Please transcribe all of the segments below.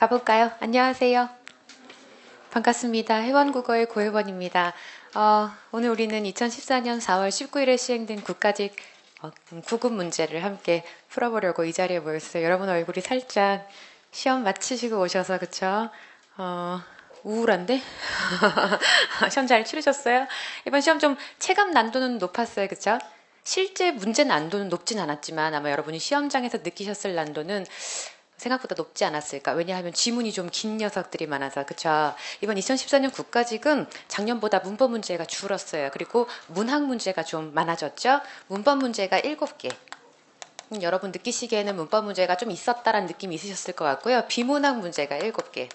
가볼까요? 안녕하세요. 반갑습니다. 회원국어의 고혜원입니다. 오늘 우리는 2014년 4월 19일에 시행된 국가직 구급 문제를 함께 풀어보려고 이 자리에 모였어요. 여러분 얼굴이 살짝 시험 마치시고 오셔서 그쵸? 우울한데? 시험 잘 치르셨어요? 이번 시험 좀 체감 난도는 높았어요. 그쵸? 실제 문제 난도는 높진 않았지만 아마 여러분이 시험장에서 느끼셨을 난도는 생각보다 높지 않았을까. 왜냐하면 지문이 좀 긴 녀석들이 많아서. 그쵸? 이번 2014년 국가직은 작년보다 문법 문제가 줄었어요. 그리고 문학 문제가 좀 많아졌죠? 문법 문제가 7개. 여러분 느끼시기에는 문법 문제가 좀 있었다라는 느낌이 있으셨을 것 같고요. 비문학 문제가 7개.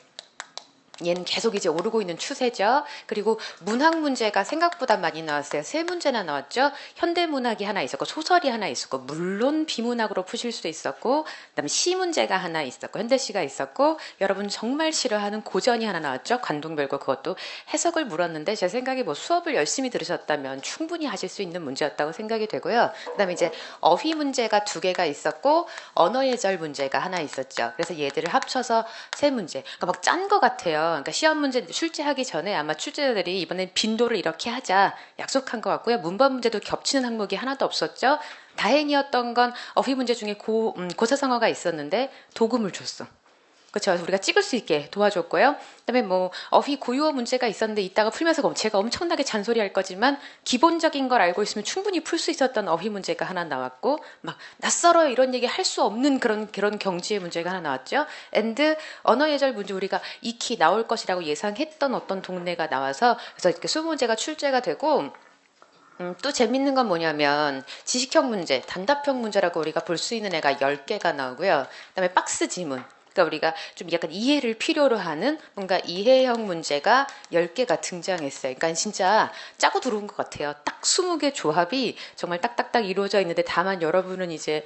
얘는 계속 이제 오르고 있는 추세죠. 그리고 문학 문제가 생각보다 많이 나왔어요. 3문제나 나왔죠. 현대문학이 하나 있었고 소설이 하나 있었고 물론 비문학으로 푸실 수 있었고 그다음에 시 문제가 하나 있었고 현대시가 있었고 여러분 정말 싫어하는 고전이 하나 나왔죠. 관동별고 그것도 해석을 물었는데 제 생각에 뭐 수업을 열심히 들으셨다면 충분히 하실 수 있는 문제였다고 생각이 되고요. 그다음에 이제 어휘 문제가 2개가 있었고 언어 예절 문제가 하나 있었죠. 그래서 얘들을 합쳐서 3문제. 그러니까 막 짠 것 같아요. 그러니까 시험 문제 출제하기 전에 아마 출제자들이 이번엔 빈도를 이렇게 하자 약속한 것 같고요. 문법 문제도 겹치는 항목이 하나도 없었죠. 다행이었던 건 어휘 문제 중에 고사성어가 있었는데 도금을 줬어. 그렇죠. 그래서 우리가 찍을 수 있게 도와줬고요. 그다음에 뭐 어휘 고유어 문제가 있었는데 이따가 풀면서 제가 엄청나게 잔소리할 거지만 기본적인 걸 알고 있으면 충분히 풀 수 있었던 어휘 문제가 하나 나왔고 막 낯설어요 이런 얘기 할 수 없는 그런 경지의 문제가 하나 나왔죠. and 언어 예절 문제 우리가 익히 나올 것이라고 예상했던 어떤 동네가 나와서 그래서 이렇게 20문제가 출제가 되고 또 재밌는 건 뭐냐면 지식형 문제, 단답형 문제라고 우리가 볼 수 있는 애가 10개가 나오고요. 그다음에 박스 지문. 그러니까 우리가 좀 약간 이해를 필요로 하는 뭔가 이해형 문제가 10개가 등장했어요. 그러니까 진짜 짜고 들어온 것 같아요. 딱 20개 조합이 정말 딱딱딱 이루어져 있는데 다만 여러분은 이제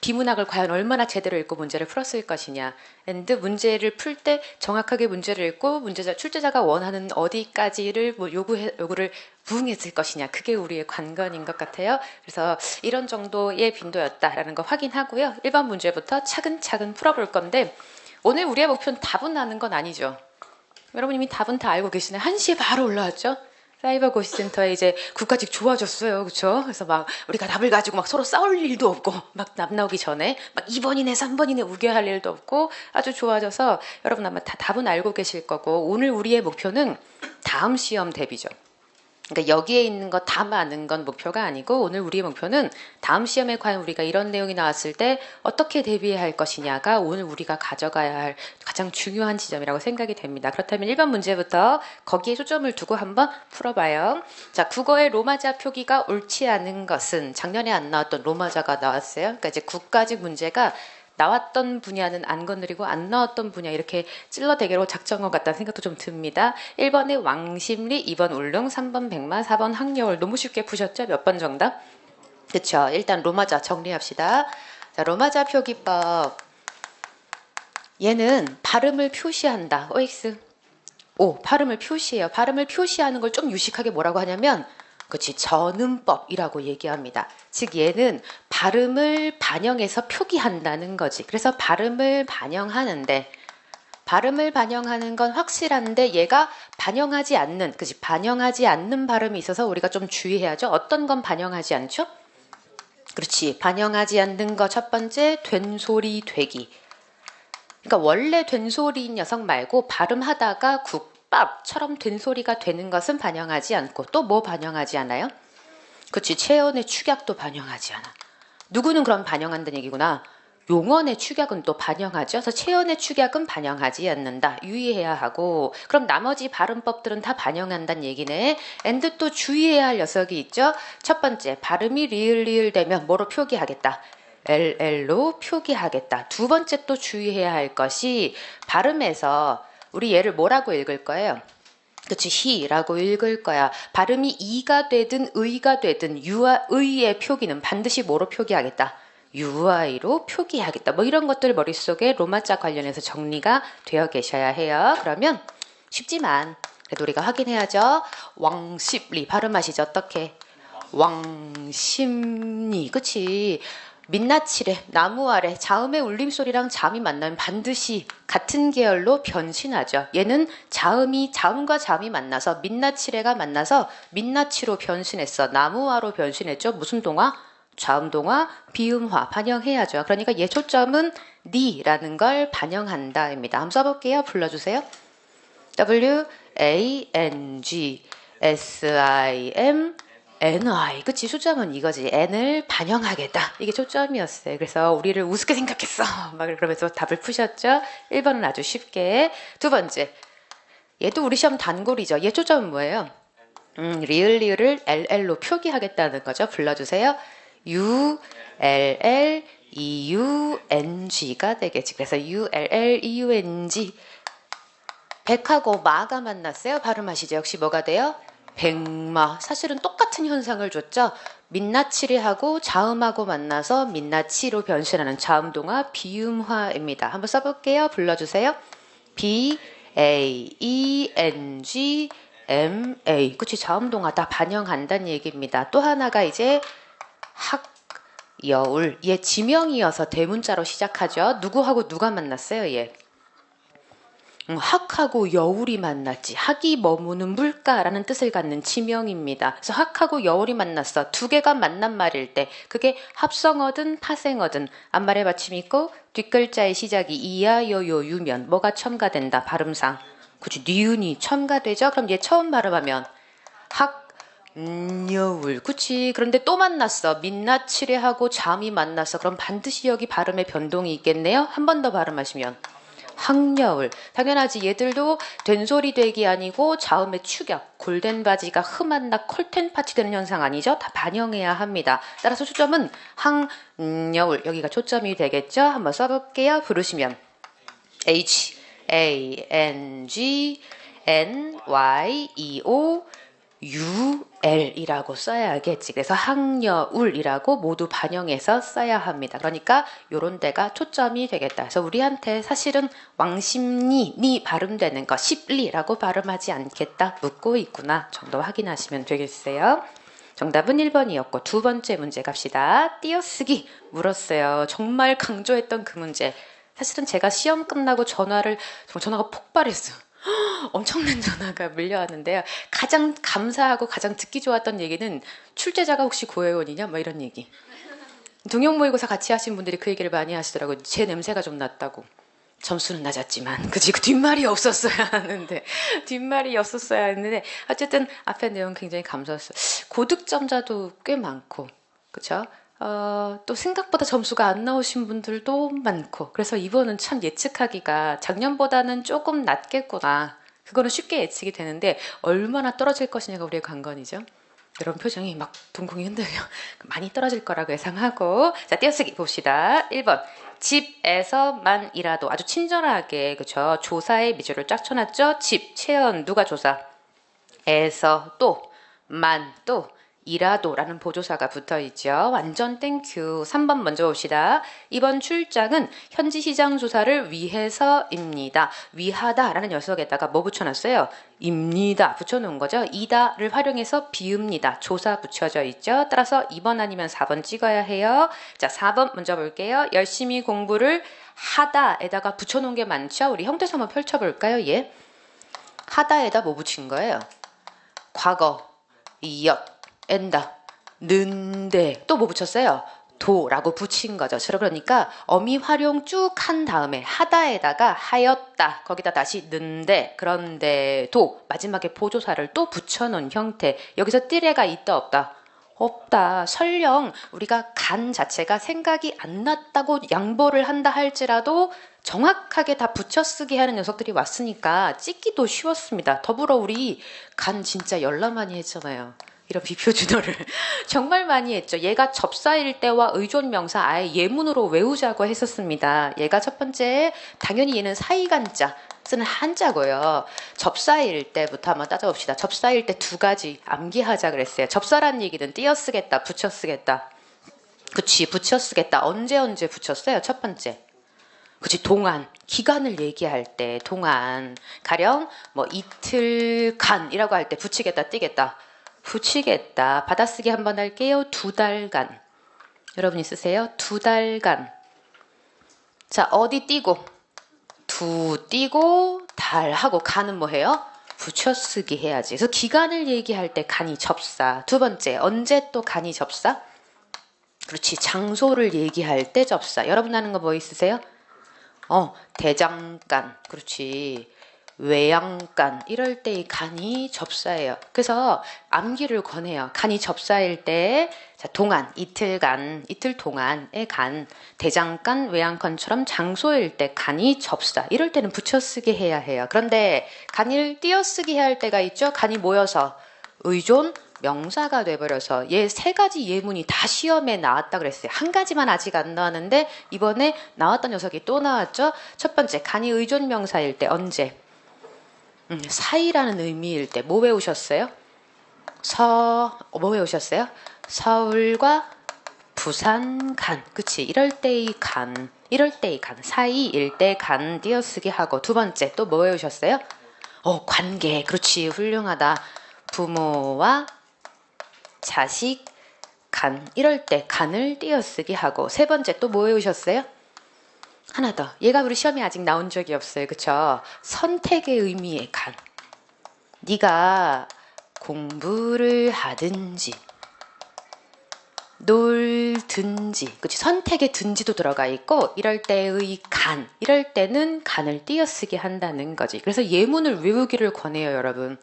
비문학을 과연 얼마나 제대로 읽고 문제를 풀었을 것이냐. and 문제를 풀 때 정확하게 문제를 읽고 출제자가 원하는 어디까지를 뭐 요구를 부응했을 것이냐. 그게 우리의 관건인 것 같아요. 그래서 이런 정도의 빈도였다라는 거 확인하고요. 1번 문제부터 차근차근 풀어볼 건데 오늘 우리의 목표는 답은 아는 건 아니죠. 여러분 이미 답은 다 알고 계시네. 1시에 바로 올라왔죠. 사이버 고시센터에 이제 국가직 좋아졌어요. 그쵸? 그래서 막 우리가 답을 가지고 막 서로 싸울 일도 없고 막 답 나오기 전에 막 2번이네 3번이네 우겨할 일도 없고 아주 좋아져서 여러분 아마 다 답은 알고 계실 거고 오늘 우리의 목표는 다음 시험 대비죠. 그러니까 여기에 있는 거 다 아는 건 목표가 아니고 오늘 우리의 목표는 다음 시험에 과연 우리가 이런 내용이 나왔을 때 어떻게 대비해야 할 것이냐가 오늘 우리가 가져가야 할 가장 중요한 지점이라고 생각이 됩니다. 그렇다면 1번 문제부터 거기에 초점을 두고 한번 풀어봐요. 자, 국어의 로마자 표기가 옳지 않은 것은 작년에 안 나왔던 로마자가 나왔어요. 그러니까 이제 국가직 문제가 나왔던 분야는 안 건드리고 안 나왔던 분야 이렇게 찔러대기로 작정한 것 같다는 생각도 좀 듭니다. 1번에 왕십리, 2번 울릉, 3번 백마, 4번 항려울. 너무 쉽게 푸셨죠? 몇 번 정답? 그쵸. 일단 로마자 정리합시다. 자, 로마자 표기법. 얘는 발음을 표시한다. OX. 발음을 표시해요. 발음을 표시하는 걸 좀 유식하게 뭐라고 하냐면 그렇지 전음법이라고 얘기합니다. 즉 얘는 발음을 반영해서 표기한다는 거지. 그래서 발음을 반영하는데 발음을 반영하는 건 확실한데 얘가 반영하지 않는 그렇지 반영하지 않는 발음이 있어서 우리가 좀 주의해야죠. 어떤 건 반영하지 않죠? 그렇지 반영하지 않는 거 첫 번째 된소리 되기. 그러니까 원래 된소리인 녀석 말고 발음하다가 밥처럼 된소리가 되는 것은 반영하지 않고 또 뭐 반영하지 않아요? 그렇지 체언의 축약도 반영하지 않아. 누구는 그럼 반영한다는 얘기구나. 용언의 축약은 또 반영하죠. 그래서 체언의 축약은 반영하지 않는다. 유의해야 하고 그럼 나머지 발음법들은 다 반영한다는 얘기네. and 또 주의해야 할 녀석이 있죠. 첫 번째 발음이 리을 되면 뭐로 표기하겠다. LL로 표기하겠다. 두 번째 또 주의해야 할 것이 발음에서 우리 얘를 뭐라고 읽을 거예요? 그치, 히라고 읽을 거야. 발음이 이가 되든 의가 되든 유와 의의 표기는 반드시 뭐로 표기하겠다? UI로 표기하겠다. 뭐 이런 것들 머릿속에 로마자 관련해서 정리가 되어 계셔야 해요. 그러면 쉽지만 그래도 우리가 확인해야죠. 왕십리 발음하시죠. 어떻게? 왕십리 그치? 민낯이래 나무 아래 자음의 울림소리랑 잠이 만나면 반드시 같은 같은 계열로 변신하죠. 얘는 자음과 자음이 만나서 민나치레가 만나서 민나치로 변신했어. 나무화로 변신했죠. 무슨 동화? 자음동화, 비음화 반영해야죠. 그러니까 얘 초점은 니라는 걸 반영한다입니다. 한번 써볼게요. 불러주세요. W-A-N-G S-I-M NI. 그치? 초점은 이거지. N을 반영하겠다. 이게 초점이었어요. 그래서 우리를 우습게 생각했어. 막 그러면서 답을 푸셨죠? 1번은 아주 쉽게. 두 번째. 얘도 우리 시험 단골이죠. 얘 초점은 뭐예요? 리을을 LL로 표기하겠다는 거죠. 불러주세요. ULLEUNG가 되겠지. 그래서 ULLEUNG. 백하고 마가 만났어요. 발음하시죠. 역시 뭐가 돼요? 백마. 사실은 똑같은 현상을 줬죠. 민나치리하고 자음하고 만나서 민나치로 변신하는 자음동화 비음화입니다. 한번 써볼게요. 불러주세요. B-A-E-N-G-M-A. 그치? 자음동화 다 반영한다는 얘기입니다. 또 하나가 이제 학여울. 얘 지명이어서 대문자로 시작하죠. 누구하고 누가 만났어요? 얘. 학하고 여울이 만났지. 학이 머무는 물가라는 뜻을 갖는 지명입니다. 그래서 학하고 여울이 만났어. 두 개가 만난 말일 때 그게 합성어든 파생어든 앞말에 받침 있고 뒷글자의 시작이 이야 여요 유면 뭐가 첨가된다. 발음상. 그치? 니은이 첨가되죠. 그럼 얘 처음 발음하면 학여울. 그치? 그런데 또 만났어. 민나치레하고 잠이 만났어. 그럼 반드시 여기 발음의 변동이 있겠네요. 한 번 더 발음하시면 학여울. 당연하지. 얘들도 된소리 되기 아니고 자음의 축약, 골덴 바지가 흠한나 콜텐 파티 되는 현상 아니죠? 다 반영해야 합니다. 따라서 초점은 학여울. 여기가 초점이 되겠죠? 한번 써볼게요. 부르시면 HANGNYEO UL이라고 써야겠지. 그래서 학여울이라고 모두 반영해서 써야 합니다. 그러니까 요런 데가 초점이 되겠다. 그래서 우리한테 사실은 왕십리, 니 발음되는 거 십리라고 발음하지 않겠다. 묻고 있구나 정도 확인하시면 되겠어요. 정답은 1번이었고 두 번째 문제 갑시다. 띄어쓰기 물었어요. 정말 강조했던 그 문제. 사실은 제가 시험 끝나고 전화가 폭발했어요. 엄청난 전화가 밀려왔는데요. 가장 감사하고 가장 듣기 좋았던 얘기는 출제자가 혹시 고혜원이냐? 뭐 이런 얘기. 동영 모의고사 같이 하신 분들이 그 얘기를 많이 하시더라고요. 제 냄새가 좀 났다고. 점수는 낮았지만 그치? 그 뒷말이 없었어야 하는데 어쨌든 앞에 내용 굉장히 감사했어요. 고득점자도 꽤 많고 그쵸? 또 생각보다 점수가 안 나오신 분들도 많고 그래서 이번은 참 예측하기가 작년보다는 조금 낮겠구나. 그거는 쉽게 예측이 되는데 얼마나 떨어질 것이냐가 우리의 관건이죠. 여러분 표정이 막 동공이 흔들려. 많이 떨어질 거라고 예상하고 자 띄어쓰기 봅시다. 1번 집에서만이라도 아주 친절하게 그쵸? 조사의 미조를 쫙 쳐놨죠. 집, 채연 누가 조사? 에서 또 만 또 이라도라는 보조사가 붙어있죠. 완전 땡큐. 3번 먼저 봅시다. 이번 출장은 현지시장 조사를 위해서입니다. 위하다라는 녀석에다가 뭐 붙여놨어요? 입니다. 붙여놓은 거죠. 이다를 활용해서 비읍니다. 조사 붙여져 있죠. 따라서 2번 아니면 4번 찍어야 해요. 자, 4번 먼저 볼게요. 열심히 공부를 하다에다가 붙여놓은 게 많죠. 우리 형태서 한번 펼쳐볼까요? 예. 하다에다 뭐 붙인 거예요? 과거, 역, 엔다, 는데 또 뭐 붙였어요? 도라고 붙인 거죠. 그러니까 어미 활용 쭉 한 다음에 하다에다가 하였다 거기다 다시 는데 그런데 도 마지막에 보조사를 또 붙여놓은 형태. 여기서 띠레가 있다 없다? 없다. 설령 우리가 간 자체가 생각이 안 났다고 양보를 한다 할지라도 정확하게 다 붙여쓰기 하는 녀석들이 왔으니까 찍기도 쉬웠습니다. 더불어 우리 간 진짜 열나 많이 했잖아요. 이런 비표준어를 정말 많이 했죠. 얘가 접사일 때와 의존명사 아예 예문으로 외우자고 했었습니다. 얘가 첫 번째 당연히 얘는 사이간자 쓰는 한자고요. 접사일 때부터 한번 따져봅시다. 접사일 때 두 가지 암기하자 그랬어요. 접사란 얘기는 띄어쓰겠다, 붙여쓰겠다. 그치, 붙여쓰겠다. 언제 붙였어요? 첫 번째. 그치, 동안, 기간을 얘기할 때 동안. 가령 뭐 이틀간이라고 할 때 붙이겠다, 띄겠다. 붙이겠다. 받아쓰기 한번 할게요. 2달간. 여러분 있으세요? 2달간. 자, 어디 띄고? 두 띄고 달 하고 간은 뭐 해요? 붙여쓰기 해야지. 그래서 기간을 얘기할 때 간이 접사. 두 번째, 언제 또 간이 접사? 그렇지. 장소를 얘기할 때 접사. 여러분 아는 거 뭐 있으세요? 대장간. 그렇지. 외양간. 이럴 때 이 간이 접사예요. 그래서 암기를 권해요. 간이 접사일 때 자, 동안, 이틀간, 이틀 동안의 간, 대장간, 외양간처럼 장소일 때 간이 접사. 이럴 때는 붙여쓰기 해야 해요. 그런데 간을 띄어쓰기 해야 할 때가 있죠. 간이 모여서 의존, 명사가 돼버려서 얘 세 가지 예문이 다 시험에 나왔다 그랬어요. 한 가지만 아직 안 나왔는데 이번에 나왔던 녀석이 또 나왔죠. 첫 번째, 간이 의존 명사일 때 언제? 사이라는 의미일 때 뭐 외우셨어요? 뭐 외우셨어요? 서울과 부산 간. 그치? 이럴 때의 간. 사이일 때 간 띄어쓰기 하고 두 번째 또 뭐 외우셨어요? 관계. 그렇지. 훌륭하다. 부모와 자식 간. 이럴 때 간을 띄어쓰기 하고 세 번째 또 뭐 외우셨어요? 하나 더. 얘가 우리 시험에 아직 나온 적이 없어요. 그쵸? 선택의 의미의 간. 네가 공부를 하든지 놀든지. 그치? 선택의 든지도 들어가 있고 이럴 때의 간. 이럴 때는 간을 띄어쓰기 한다는 거지. 그래서 예문을 외우기를 권해요. 여러분.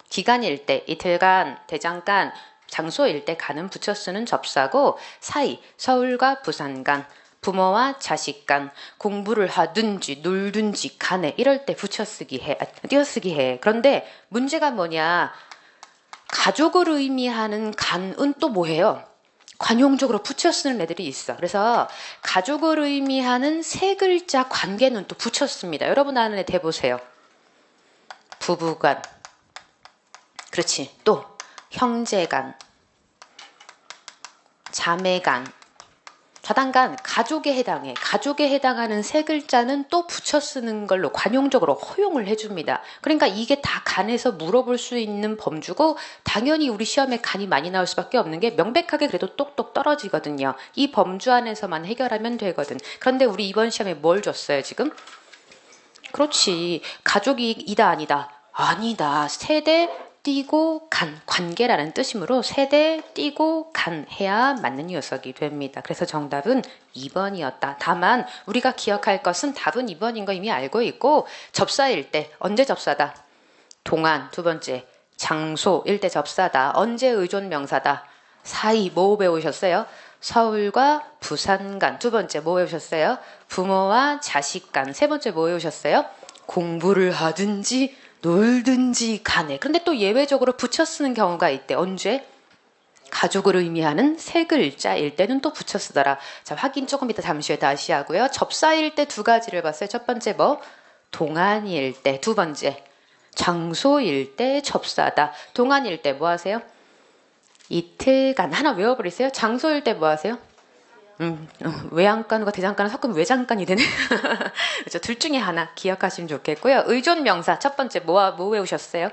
기간일 때 이틀간, 대장간, 장소일 때 간은 붙여 쓰는 접사고 사이, 서울과 부산 간, 부모와 자식 간, 공부를 하든지 놀든지 간에 이럴 때 붙여쓰기 해, 띄어쓰기 해. 그런데 문제가 뭐냐? 가족을 의미하는 간은 또 뭐해요? 관용적으로 붙여 쓰는 애들이 있어. 그래서 가족을 의미하는 세 글자 관계는 또 붙여 씁니다. 여러분 아는 애 대보세요. 부부간, 그렇지. 또 형제간, 자매간, 좌단간, 가족에 해당해. 가족에 해당하는 세 글자는 또 붙여 쓰는 걸로 관용적으로 허용을 해줍니다. 그러니까 이게 다 간에서 물어볼 수 있는 범주고 당연히 우리 시험에 간이 많이 나올 수밖에 없는 게 명백하게 그래도 똑똑 떨어지거든요. 이 범주 안에서만 해결하면 되거든. 그런데 우리 이번 시험에 뭘 줬어요 지금? 그렇지. 가족이 이다 아니다. 아니다. 세대 띄고 간, 관계라는 뜻이므로 세대 띄고 간 해야 맞는 녀석이 됩니다. 그래서 정답은 2번이었다. 다만 우리가 기억할 것은 답은 2번인 거 이미 알고 있고 접사일 때 언제 접사다? 동안. 두 번째, 장소일 때 접사다. 언제 의존 명사다? 사이. 뭐 배우셨어요? 서울과 부산 간. 두 번째 뭐 외우셨어요? 부모와 자식 간. 세 번째 뭐 외우셨어요? 공부를 하든지 놀든지 간에. 근데 또 예외적으로 붙여 쓰는 경우가 있대. 언제? 가족을 의미하는 세 글자일 때는 또 붙여 쓰더라. 자, 확인 조금 이따 잠시 후에 다시 하고요. 접사일 때 두 가지를 봤어요. 첫 번째 뭐? 동안일 때. 두 번째 장소일 때 접사다. 동안일 때 뭐 하세요? 이틀간. 하나 외워버리세요. 장소일 때 뭐 하세요? 외양간과 대장간을 섞으면 외장간이 되네. 그렇죠. 둘 중에 하나 기억하시면 좋겠고요. 의존 명사 첫 번째 뭐 외우셨어요?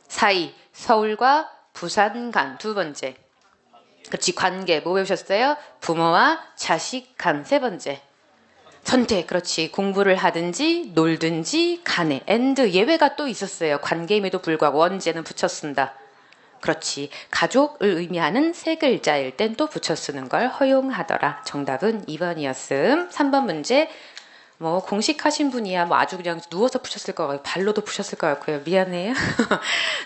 사이, 서울과 부산 간. 두 번째 그렇지. 관계 뭐 외우셨어요? 부모와 자식 간. 세 번째 선택. 그렇지. 공부를 하든지 놀든지 간에. and 예외가 또 있었어요. 관계임에도 불구하고 언제는 붙여 쓴다. 그렇지. 가족을 의미하는 세 글자일 땐 또 붙여 쓰는 걸 허용하더라. 정답은 2번이었음. 3번 문제. 뭐 공식하신 분이야 뭐 아주 그냥 누워서 푸셨을 것 같고 발로도 푸셨을 것 같고요. 미안해요.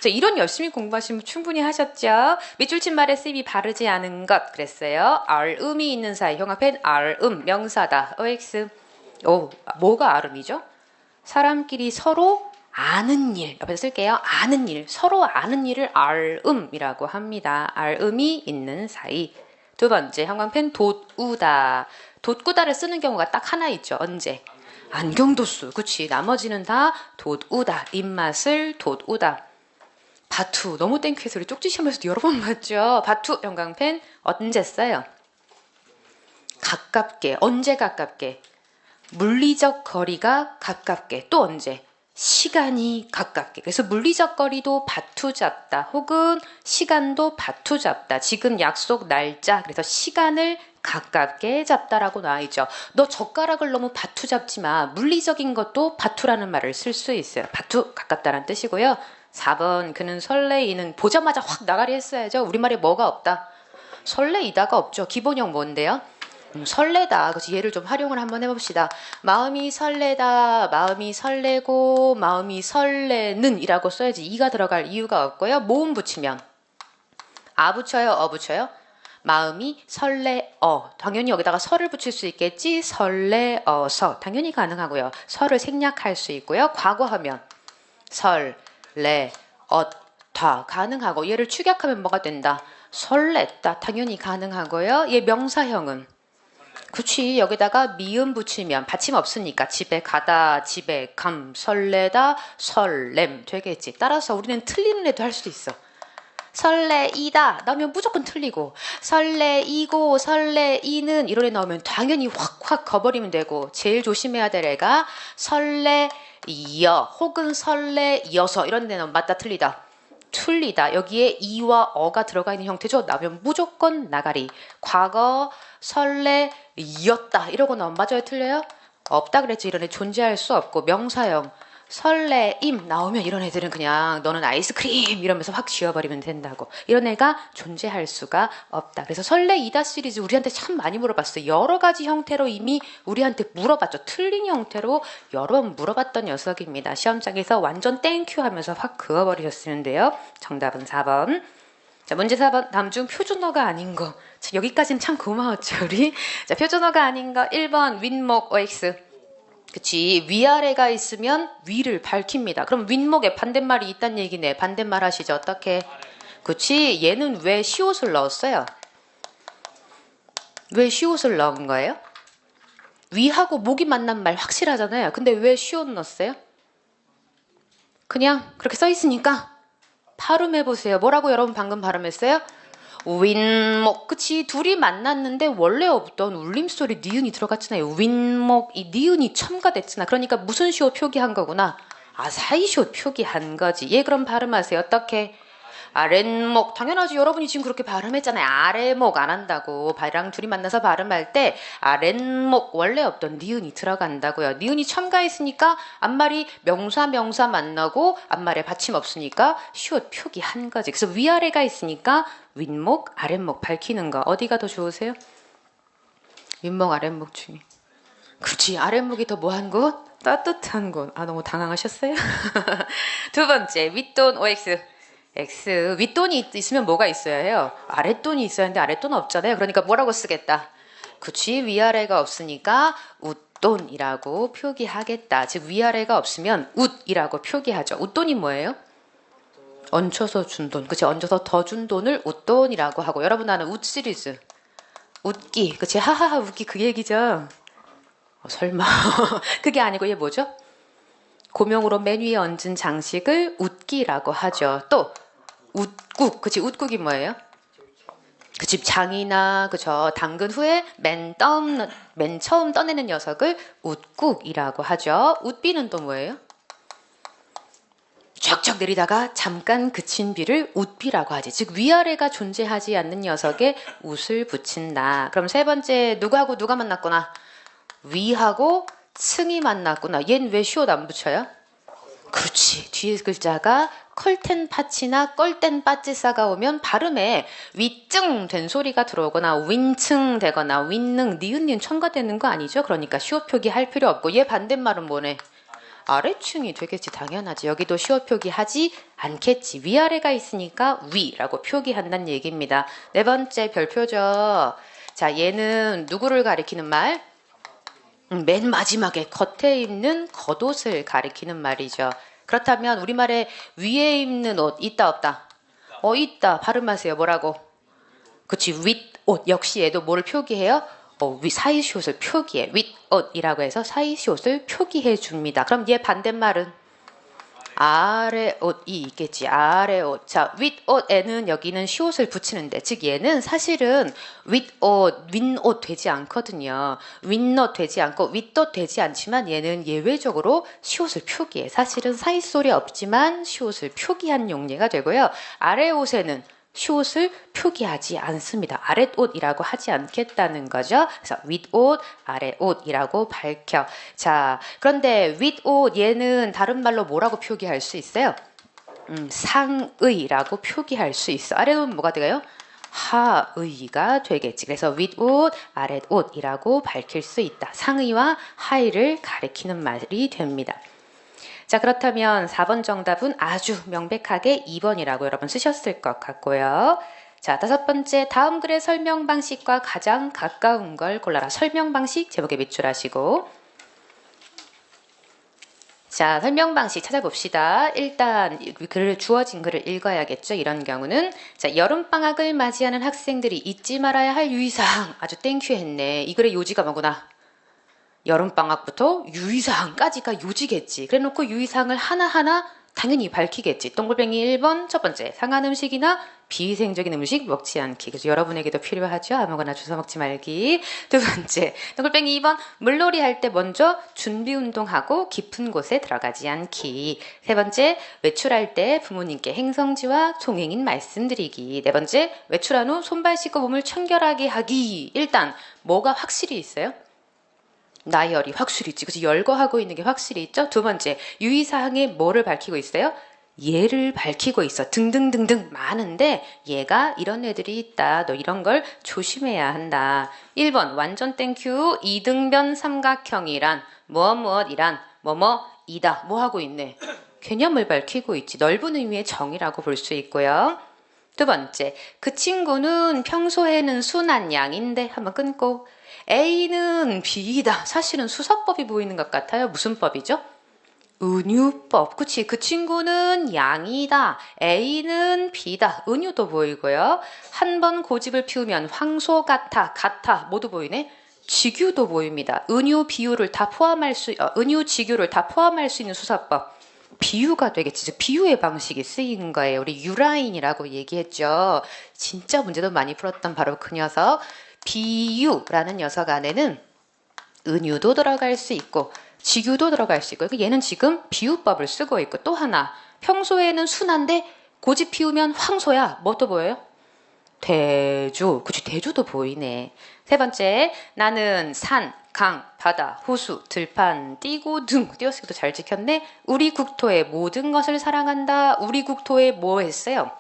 자, 이론 열심히 공부하시면 충분히 하셨죠. 밑줄 친 말에 쓰임이 바르지 않은 것 그랬어요. 알음이 있는 사이. 형합엔 알음 명사다. OX. 뭐가 알음이죠? 사람끼리 서로 아는 일, 옆에서 쓸게요. 아는 일, 서로 아는 일을 알음이라고 합니다. 알음이 있는 사이. 두 번째, 형광펜 돛우다. 돛구다를 쓰는 경우가 딱 하나 있죠. 언제? 안경도수. 그치. 나머지는 다 돛우다. 입맛을 돛우다. 바투. 너무 땡큐해서 우리 쪽지 시험에서도 여러 번 봤죠. 바투, 형광펜 언제 써요? 가깝게. 언제 가깝게? 물리적 거리가 가깝게. 또 언제? 시간이 가깝게. 그래서 물리적 거리도 바투잡다. 혹은 시간도 바투잡다. 지금 약속 날짜. 그래서 시간을 가깝게 잡다라고 나와있죠. 너 젓가락을 너무 바투 잡지 마. 물리적인 것도 바투라는 말을 쓸 수 있어요. 바투 가깝다는 뜻이고요. 4번 그는 설레이는 보자마자 확 나가리 했어야죠. 우리말에 뭐가 없다. 설레이다가 없죠. 기본형 뭔데요? 설레다. 그래서 얘를 좀 활용을 한번 해봅시다. 마음이 설레다, 마음이 설레고, 마음이 설레는 이라고 써야지 이가 들어갈 이유가 없고요. 모음 붙이면 아 붙여요, 어 붙여요? 마음이 설레어. 당연히 여기다가 설을 붙일 수 있겠지. 설레어서 당연히 가능하고요. 설을 생략할 수 있고요. 과거하면 설레었다 가능하고 얘를 축약하면 뭐가 된다? 설렜다 당연히 가능하고요. 얘 명사형은 그치 여기다가 미음 붙이면 받침 없으니까 집에 가다 집에 감 설레다 설렘 되겠지. 따라서 우리는 틀리는 애도 할 수도 있어. 설레이다 나오면 무조건 틀리고 설레이고 설레이는 이런 애 나오면 당연히 확확 거버리면 되고 제일 조심해야 될 애가 설레이어 혹은 설레이어서 이런 데는 맞다 틀리다 틀리다. 여기에 이와 어가 들어가 있는 형태죠. 나오면 무조건 나가리. 과거 설레이었다 이러고 나오면 맞아요 틀려요? 없다 그랬지. 이런 애 존재할 수 없고 명사형 설레임 나오면 이런 애들은 그냥 너는 아이스크림 이러면서 확 지워버리면 된다고. 이런 애가 존재할 수가 없다. 그래서 설레이다 시리즈 우리한테 참 많이 물어봤어요. 여러 가지 형태로 이미 우리한테 물어봤죠. 틀린 형태로 여러 번 물어봤던 녀석입니다. 시험장에서 완전 땡큐 하면서 확 그어버리셨는데요. 정답은 4번. 자, 문제 4번. 다음 중 표준어가 아닌 거. 자, 여기까지는 참 고마웠죠 우리. 자, 표준어가 아닌 거 1번 윗목 OX. 그치 위아래가 있으면 위를 밝힙니다. 그럼 윗목에 반대말이 있단 얘기네. 반대말 하시죠. 어떻게? 그치 얘는 왜 시옷을 넣었어요? 왜 시옷을 넣은 거예요? 위하고 목이 만난 말 확실하잖아요. 근데 왜 시옷 넣었어요? 그냥 그렇게 써 있으니까 발음해보세요. 뭐라고 여러분 방금 발음했어요? 윗목. 그치 둘이 만났는데 원래 없던 울림소리 니은이 들어갔잖아요. 윗목 이 니은이 첨가됐잖아. 그러니까 무슨 시옷 표기한 거구나. 아 사이시옷 표기한 거지. 얘 그럼 발음하세요. 어떻게? 아랫목. 당연하지. 여러분이 지금 그렇게 발음했잖아요. 아래목 안 한다고. 발이랑 둘이 만나서 발음할 때 아랫목 원래 없던 니은이 들어간다고요. 니은이 첨가했으니까 앞말이 명사 만나고 앞말에 받침 없으니까 시옷 표기한 거지. 그래서 위아래가 있으니까 윗목 아랫목 밝히는 거. 어디가 더 좋으세요? 윗목 아랫목 중에. 그렇지. 아랫목이 더 뭐한 곳? 따뜻한 곳. 아 너무 당황하셨어요? 두 번째 윗돈 OX. X 윗돈이 있으면 뭐가 있어야 해요? 아랫돈이 있어야 하는데 아랫돈 없잖아요. 그러니까 뭐라고 쓰겠다? 그치 위아래가 없으니까 웃돈이라고 표기하겠다. 즉 위아래가 없으면 웃이라고 표기하죠. 웃돈이 뭐예요? 얹혀서 준 돈. 그치 얹어서 더 준 돈을 웃돈이라고 하고. 여러분 아는 웃 시리즈 웃기. 그치 하하하 웃기 그 얘기죠. 설마 그게 아니고 얘 뭐죠? 고명으로 맨 위에 얹은 장식을 웃기라고 하죠. 또 웃국. 그치 웃국이 뭐예요? 그치 장이나 그쵸 담근 후에 맨 처음 떠내는 녀석을 웃국이라고 하죠. 웃비는 또 뭐예요? 쫙쫙 내리다가 잠깐 그친 비를 웃비라고 하지. 즉 위아래가 존재하지 않는 녀석에 웃을 붙인다. 그럼 세 번째 누구하고 누가 만났구나? 위하고 층이 만났구나. 얜 왜 시옷 안 붙여요? 그렇지. 뒤에 글자가 컬텐 파치나 껄텐 빠찌싸가 오면 발음에 위증 된 소리가 들어오거나 윈층 되거나 윈능 니은니은 첨가되는 거 아니죠? 그러니까 시옷 표기할 필요 없고 얘 반대말은 뭐네? 아래층이 되겠지. 당연하지. 여기도 시옷 표기하지 않겠지. 위아래가 있으니까 위라고 표기한다는 얘기입니다. 네 번째 별표죠. 자 얘는 누구를 가리키는 말? 맨 마지막에 겉에 입는 겉옷을 가리키는 말이죠. 그렇다면 우리말에 위에 입는 옷 있다 없다? 있다. 발음하세요. 뭐라고? 그치 윗옷. 역시 얘도 뭐를 표기해요? 사이시옷을 표기해. 윗옷이라고 해서 사이시옷을 표기해 줍니다. 그럼 얘 반대말은? 아래옷이 있겠지. 아래옷. 자, 윗옷에는 여기는 시옷을 붙이는데 즉 얘는 사실은 윗옷 되지 않거든요. 윗옷 되지 않고 윗옷 되지 않지만 얘는 예외적으로 시옷을 표기해. 사실은 사이소리 없지만 시옷을 표기한 용례가 되고요. 아래옷에는 숏을 표기하지 않습니다. 아랫옷이라고 하지 않겠다는 거죠. 그래서 윗옷, 아랫옷이라고 밝혀. 자, 그런데 윗옷 얘는 다른 말로 뭐라고 표기할 수 있어요? 상의라고 표기할 수 있어. 아랫옷은 뭐가 돼요? 하의가 되겠지. 그래서 윗옷, 아랫옷이라고 밝힐 수 있다. 상의와 하의를 가리키는 말이 됩니다. 자, 그렇다면 4번 정답은 아주 명백하게 2번이라고 여러분 쓰셨을 것 같고요. 자, 5번째, 다음 글의 설명 방식과 가장 가까운 걸 골라라. 설명 방식 제목에 밑줄하시고. 자, 설명 방식 찾아봅시다. 일단 주어진 글을 읽어야겠죠. 이런 경우는 자, 여름방학을 맞이하는 학생들이 잊지 말아야 할 유의사항. 아주 땡큐 했네. 이 글의 요지가 뭐구나. 여름방학부터 유의사항까지가 요지겠지. 그래놓고 유의사항을 하나하나 당연히 밝히겠지. 동글뱅이 1번 첫 번째, 상한 음식이나 비위생적인 음식 먹지 않기. 그래서 여러분에게도 필요하죠. 아무거나 주워 먹지 말기. 두 번째, 동글뱅이 2번 물놀이 할 때 먼저 준비 운동하고 깊은 곳에 들어가지 않기. 세 번째, 외출할 때 부모님께 행성지와 송행인 말씀드리기. 네 번째, 외출한 후 손발 씻고 몸을 청결하게 하기. 일단 뭐가 확실히 있어요? 나열이 확실히 있지. 그치? 열거하고 있는 게 확실히 있죠. 두 번째, 유의사항에 뭐를 밝히고 있어요? 얘를 밝히고 있어. 등등등등 많은데 얘가 이런 애들이 있다. 너 이런 걸 조심해야 한다. 1번 완전 땡큐 이등변 삼각형이란 무엇이란 뭐뭐이다. 뭐 하고 있네? 개념을 밝히고 있지. 넓은 의미의 정의라고 볼 수 있고요. 두 번째, 그 친구는 평소에는 순한 양인데 한번 끊고 A는 B이다. 사실은 수사법이 보이는 것 같아요. 무슨 법이죠? 은유법. 그치? 그 친구는 양이다. A는 B다. 은유도 보이고요. 한 번 고집을 피우면 황소 같아. 모두 보이네. 직유도 보입니다. 은유, 비유를 다 포함할 수, 은유, 직유를 다 포함할 수 있는 수사법. 비유가 되겠지. 즉 비유의 방식이 쓰이는 거예요. 우리 유라인이라고 얘기했죠. 진짜 문제도 많이 풀었던 바로 그 녀석. 비유라는 녀석 안에는 은유도 들어갈 수 있고 직유도 들어갈 수 있고 얘는 지금 비유법을 쓰고 있고 또 하나 평소에는 순한데 고집 피우면 황소야. 뭐 또 보여요? 대주. 그치 대주도 보이네. 세 번째 나는 산, 강, 바다, 호수, 들판, 띄고 등 띄어쓰기도 잘 지켰네. 우리 국토의 모든 것을 사랑한다. 우리 국토에 뭐 했어요?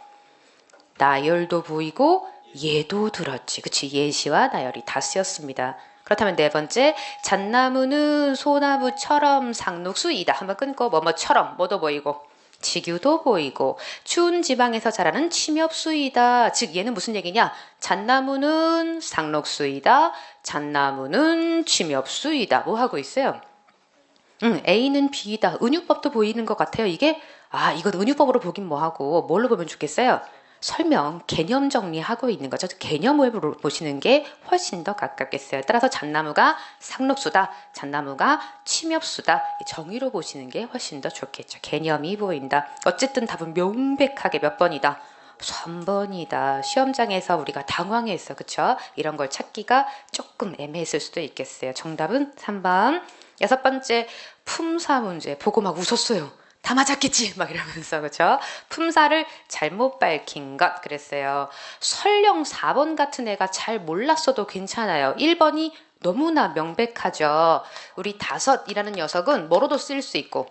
나열도 보이고 예도 들었지. 그치 예시와 나열이 다 쓰였습니다. 그렇다면 네 번째 잣나무는 소나무처럼 상록수이다. 한번 끊고 뭐뭐처럼 뭐도 보이고 직유도 보이고 추운 지방에서 자라는 침엽수이다. 즉 얘는 무슨 얘기냐? 잣나무는 상록수이다. 잣나무는 침엽수이다. 뭐 하고 있어요? A는 B이다. 은유법도 보이는 것 같아요. 이게 이건 은유법으로 보긴 뭐하고 뭘로 보면 좋겠어요? 설명, 개념 정리하고 있는 거죠. 개념을 보시는 게 훨씬 더 가깝겠어요. 따라서 잣나무가 상록수다, 잣나무가 침엽수다. 정의로 보시는 게 훨씬 더 좋겠죠. 개념이 보인다. 어쨌든 답은 명백하게 몇 번이다? 3번이다. 시험장에서 우리가 당황했어. 그쵸? 이런 걸 찾기가 조금 애매했을 수도 있겠어요. 정답은 3번. 6번째, 품사 문제. 보고 막 웃었어요. 다 맞았겠지 막 이러면서 그쵸? 품사를 잘못 밝힌 것 그랬어요. 설령 4번 같은 애가 잘 몰랐어도 괜찮아요. 1번이 너무나 명백하죠. 우리 다섯이라는 녀석은 뭐로도 쓰일 수 있고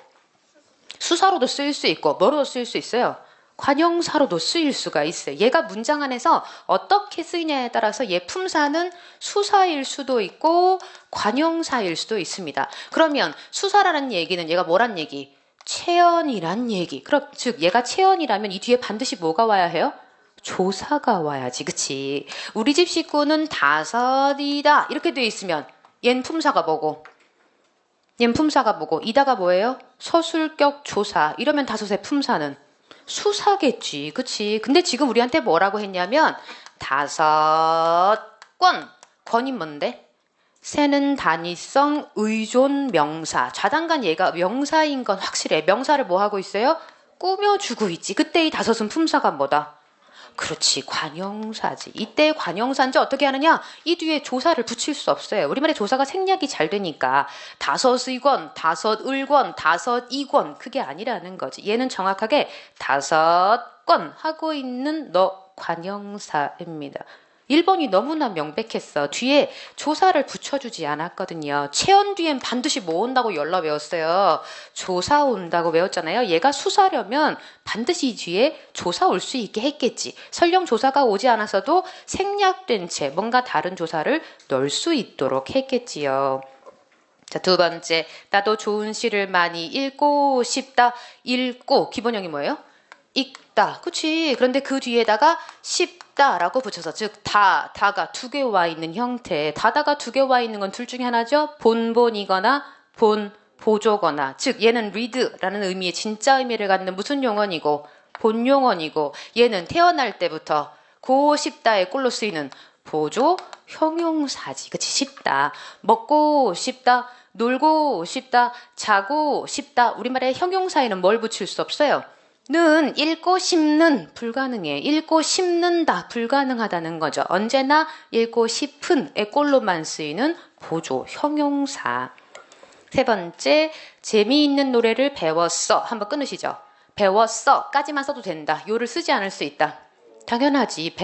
수사로도 쓰일 수 있고 뭐로도 쓰일 수 있어요? 관형사로도 쓰일 수가 있어요. 얘가 문장 안에서 어떻게 쓰이냐에 따라서 얘 품사는 수사일 수도 있고 관형사일 수도 있습니다. 그러면 수사라는 얘기는 얘가 뭐란 얘기? 체언이란 얘기. 그럼 즉 얘가 체언이라면 이 뒤에 반드시 뭐가 와야 해요? 조사가 와야지. 그치? 우리 집 식구는 다섯이다. 이렇게 돼 있으면 얜 품사가 뭐고? 얜 품사가 뭐고? 이다가 뭐예요? 서술격 조사. 이러면 다섯의 품사는 수사겠지. 그치? 근데 지금 우리한테 뭐라고 했냐면 다섯 권이 뭔데? 새는 단위성 의존 명사. 좌단간 얘가 명사인 건 확실해. 명사를 뭐 하고 있어요? 꾸며주고 있지. 그때 이 다섯은 품사가 뭐다? 그렇지. 관형사지. 이때 관형사인지 어떻게 하느냐? 이 뒤에 조사를 붙일 수 없어요. 우리말에 조사가 생략이 잘 되니까 다섯의 권, 다섯을 권, 다섯이 권 그게 아니라는 거지. 얘는 정확하게 다섯 권 하고 있는 너 관형사입니다. 1번이 너무나 명백했어. 뒤에 조사를 붙여주지 않았거든요. 체언 뒤엔 반드시 뭐 온다고 열라 외웠어요. 조사 온다고 외웠잖아요. 얘가 수사려면 반드시 뒤에 조사 올 수 있게 했겠지. 설령 조사가 오지 않았어도 생략된 채 뭔가 다른 조사를 넣을 수 있도록 했겠지요. 자, 두 번째, 나도 좋은 시를 많이 읽고 싶다. 읽고 기본형이 뭐예요? 읽다. 그치? 그런데 그 뒤에다가 싶다라고 붙여서, 즉 다가 두 개 와 있는 형태. 다다가 두 개 와 있는 건 둘 중에 하나죠. 본본이거나 보조거나. 즉 얘는 read라는 의미의 진짜 의미를 갖는 무슨 용언이고 본용언이고, 얘는 태어날 때부터 고 싶다의 꼴로 쓰이는 보조 형용사지. 그치? 싶다. 먹고 싶다. 놀고 싶다. 자고 싶다. 우리말에 형용사에는 뭘 붙일 수 없어요? 는 읽고 싶는 불가능해. 읽고 싶는다 불가능하다는 거죠. 언제나 읽고 싶은의 꼴로만 쓰이는 보조 형용사. 세 번째, 재미있는 노래를 배웠어. 한번 끊으시죠. 배웠어 까지만 써도 된다. 요를 쓰지 않을 수 있다. 당연하지.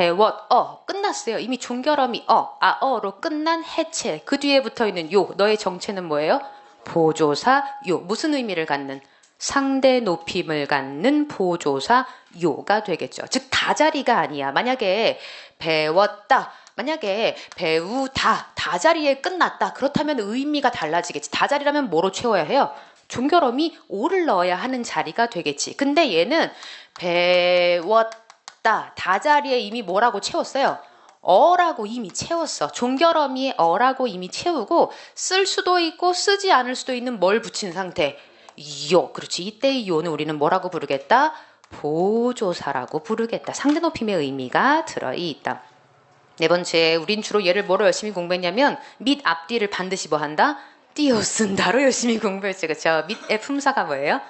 끝났어요. 이미 종결어미 어로 끝난 해체. 그 뒤에 붙어있는 요, 너의 정체는 뭐예요? 보조사 요. 무슨 의미를 갖는? 상대 높임을 갖는 보조사 요가 되겠죠. 즉 다자리가 아니야. 만약에 배웠다, 만약에 배우다, 다자리에 끝났다. 그렇다면 의미가 달라지겠지. 다자리라면 뭐로 채워야 해요? 종결어미 오를 넣어야 하는 자리가 되겠지. 근데 얘는 배웠다, 다자리에 이미 뭐라고 채웠어요? 어라고 이미 채웠어. 종결어미에 어라고 이미 채우고, 쓸 수도 있고 쓰지 않을 수도 있는 뭘 붙인 상태. 요. 그렇지. 이때의 요는 우리는 뭐라고 부르겠다? 보조사라고 부르겠다. 상대 높임의 의미가 들어있다. 네 번째, 우린 주로 얘를 뭐로 열심히 공부했냐면 밑 앞뒤를 반드시 뭐 한다? 띄어쓴다로 열심히 공부했죠. 그렇죠? 밑의 품사가 뭐예요?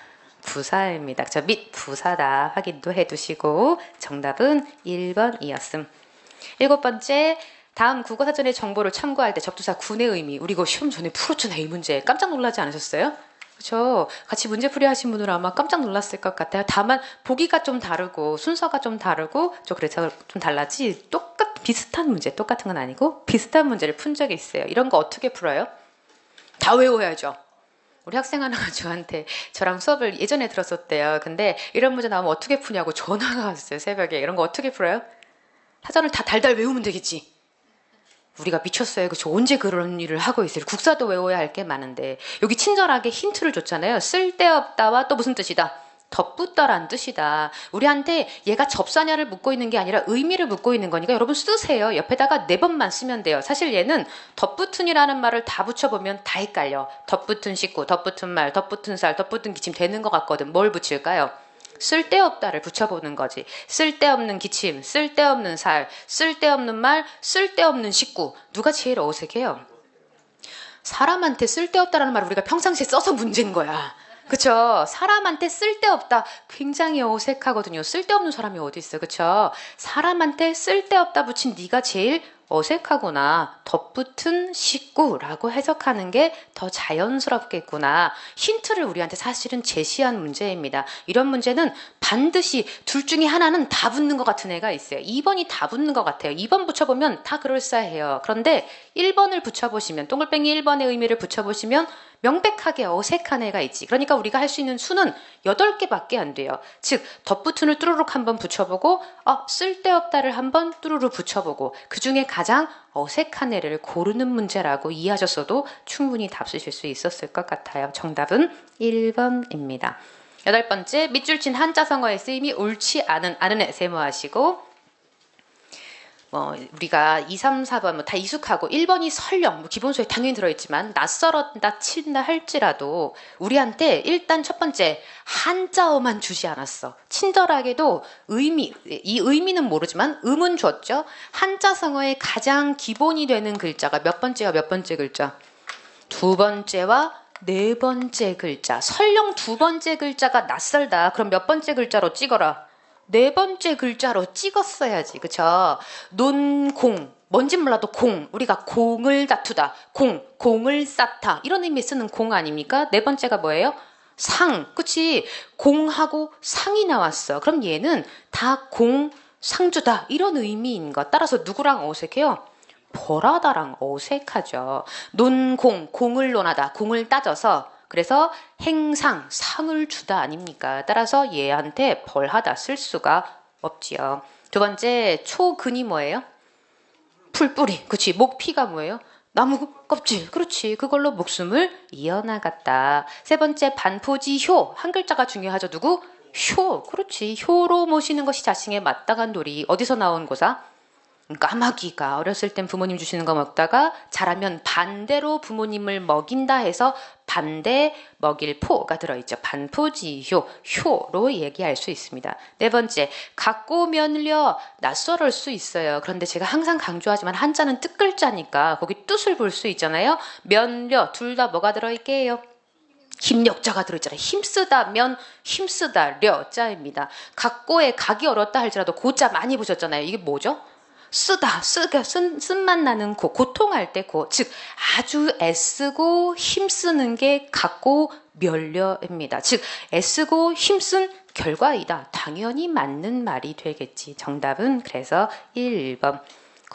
부사입니다. 그렇죠? 밑 부사다 확인도 해두시고, 정답은 1번이었음. 일곱 번째, 다음 국어사전의 정보를 참고할 때 접두사 군의 의미. 우리 이거 시험 전에 풀었잖아요. 이 문제. 깜짝 놀라지 않으셨어요? 그렇죠. 같이 문제풀이 하신 분들은 아마 깜짝 놀랐을 것 같아요. 다만 보기가 좀 다르고 순서가 좀 다르고 그래서 좀 달라지, 비슷한 문제, 똑같은 건 아니고 비슷한 문제를 푼 적이 있어요. 이런 거 어떻게 풀어요? 다 외워야죠. 우리 학생 하나가 저한테, 저랑 수업을 예전에 들었었대요. 근데 이런 문제 나오면 어떻게 푸냐고 전화가 왔어요. 새벽에. 이런 거 어떻게 풀어요? 사전을 다 달달 외우면 되겠지. 우리가 미쳤어요. 그쵸? 언제 그런 일을 하고 있어요? 국사도 외워야 할 게 많은데. 여기 친절하게 힌트를 줬잖아요. 쓸데없다와 또 무슨 뜻이다? 덧붙다란 뜻이다. 우리한테 얘가 접사냐를 묻고 있는 게 아니라 의미를 묻고 있는 거니까 여러분 쓰세요. 옆에다가 4번만 쓰면 돼요. 사실 얘는 덧붙은이라는 말을 다 붙여보면 다 헷갈려. 덧붙은 식구, 덧붙은 말, 덧붙은 살, 덧붙은 기침 되는 것 같거든. 뭘 붙일까요? 쓸데없다를 붙여보는 거지. 쓸데없는 기침, 쓸데없는 살, 쓸데없는 말, 쓸데없는 식구. 누가 제일 어색해요? 사람한테 쓸데없다라는 말을 우리가 평상시에 써서 문제인 거야. 그쵸? 사람한테 쓸데없다 굉장히 어색하거든요. 쓸데없는 사람이 어디 있어요? 그쵸? 사람한테 쓸데없다 붙인 네가 제일 어색하구나. 덧붙은 식구라고 해석하는 게 더 자연스럽겠구나. 힌트를 우리한테 사실은 제시한 문제입니다. 이런 문제는 반드시 둘 중에 하나는 다 붙는 것 같은 애가 있어요. 2번이 다 붙는 것 같아요. 2번 붙여보면 다 그럴싸해요. 그런데 1번을 붙여보시면, 동글뱅이 1번의 의미를 붙여보시면 명백하게 어색한 애가 있지. 그러니까 우리가 할 수 있는 수는 8개밖에 안 돼요. 즉 덧붙은을 뚜루룩 한번 붙여보고 쓸데없다를 한번 뚜루룩 붙여보고, 그 중에 가장 어색한 애를 고르는 문제라고 이해하셨어도 충분히 답 쓰실 수 있었을 것 같아요. 정답은 1번입니다. 8번째, 밑줄 친 한자성어의 쓰임이 옳지 않은 애 세모하시고, 우리가 2, 3, 4번 다 익숙하고 1번이 설령 기본소에 당연히 들어있지만 낯설었다 친다 할지라도 우리한테 일단 첫 번째 한자어만 주지 않았어. 친절하게도 이 의미는 모르지만 음은 줬죠. 한자성어의 가장 기본이 되는 글자가 몇 번째와 몇 번째 글자? 2번째와 4번째 글자. 설령 2번째 글자가 낯설다. 그럼 몇 번째 글자로 찍어라? 4번째 글자로 찍었어야지. 그쵸? 논공, 뭔진 몰라도 공, 우리가 공을 다투다, 공을 쌓다, 이런 의미에 쓰는 공 아닙니까? 4번째가 뭐예요? 상. 그치? 공하고 상이 나왔어. 그럼 얘는 다 공, 상주다 이런 의미인 것. 따라서 누구랑 어색해요? 벌하다랑 어색하죠. 논공, 공을 논하다, 공을 따져서 그래서 행상, 상을 주다 아닙니까? 따라서 얘한테 벌하다 쓸 수가 없지요. 두 번째, 초근이 뭐예요? 풀뿌리. 그치. 목피가 뭐예요? 나무 껍질. 그렇지. 그걸로 목숨을 이어나갔다. 세 번째, 반포지효. 한 글자가 중요하죠. 누구? 효. 그렇지. 효로 모시는 것이 자신에 마땅한 도리. 어디서 나온 고사? 까마귀가 어렸을 땐 부모님 주시는 거 먹다가 자라면 반대로 부모님을 먹인다 해서 반대 먹일 포가 들어있죠. 반포지효, 효로 얘기할 수 있습니다. 네 번째, 갖고 면려 낯설을 수 있어요. 그런데 제가 항상 강조하지만 한자는 뜻글자니까 거기 뜻을 볼 수 있잖아요. 면려 둘 다 뭐가 들어있게요? 힘력자가 들어있잖아요. 힘쓰다 면 힘쓰다 려자입니다. 갖고에 각이 어렵다 할지라도 고자 많이 보셨잖아요. 이게 뭐죠? 쓰다, 쓴맛 나는 고통할 때 즉 아주 애쓰고 힘쓰는 게 갖고 면려입니다. 즉 애쓰고 힘쓴 결과이다. 당연히 맞는 말이 되겠지. 정답은 그래서 1번.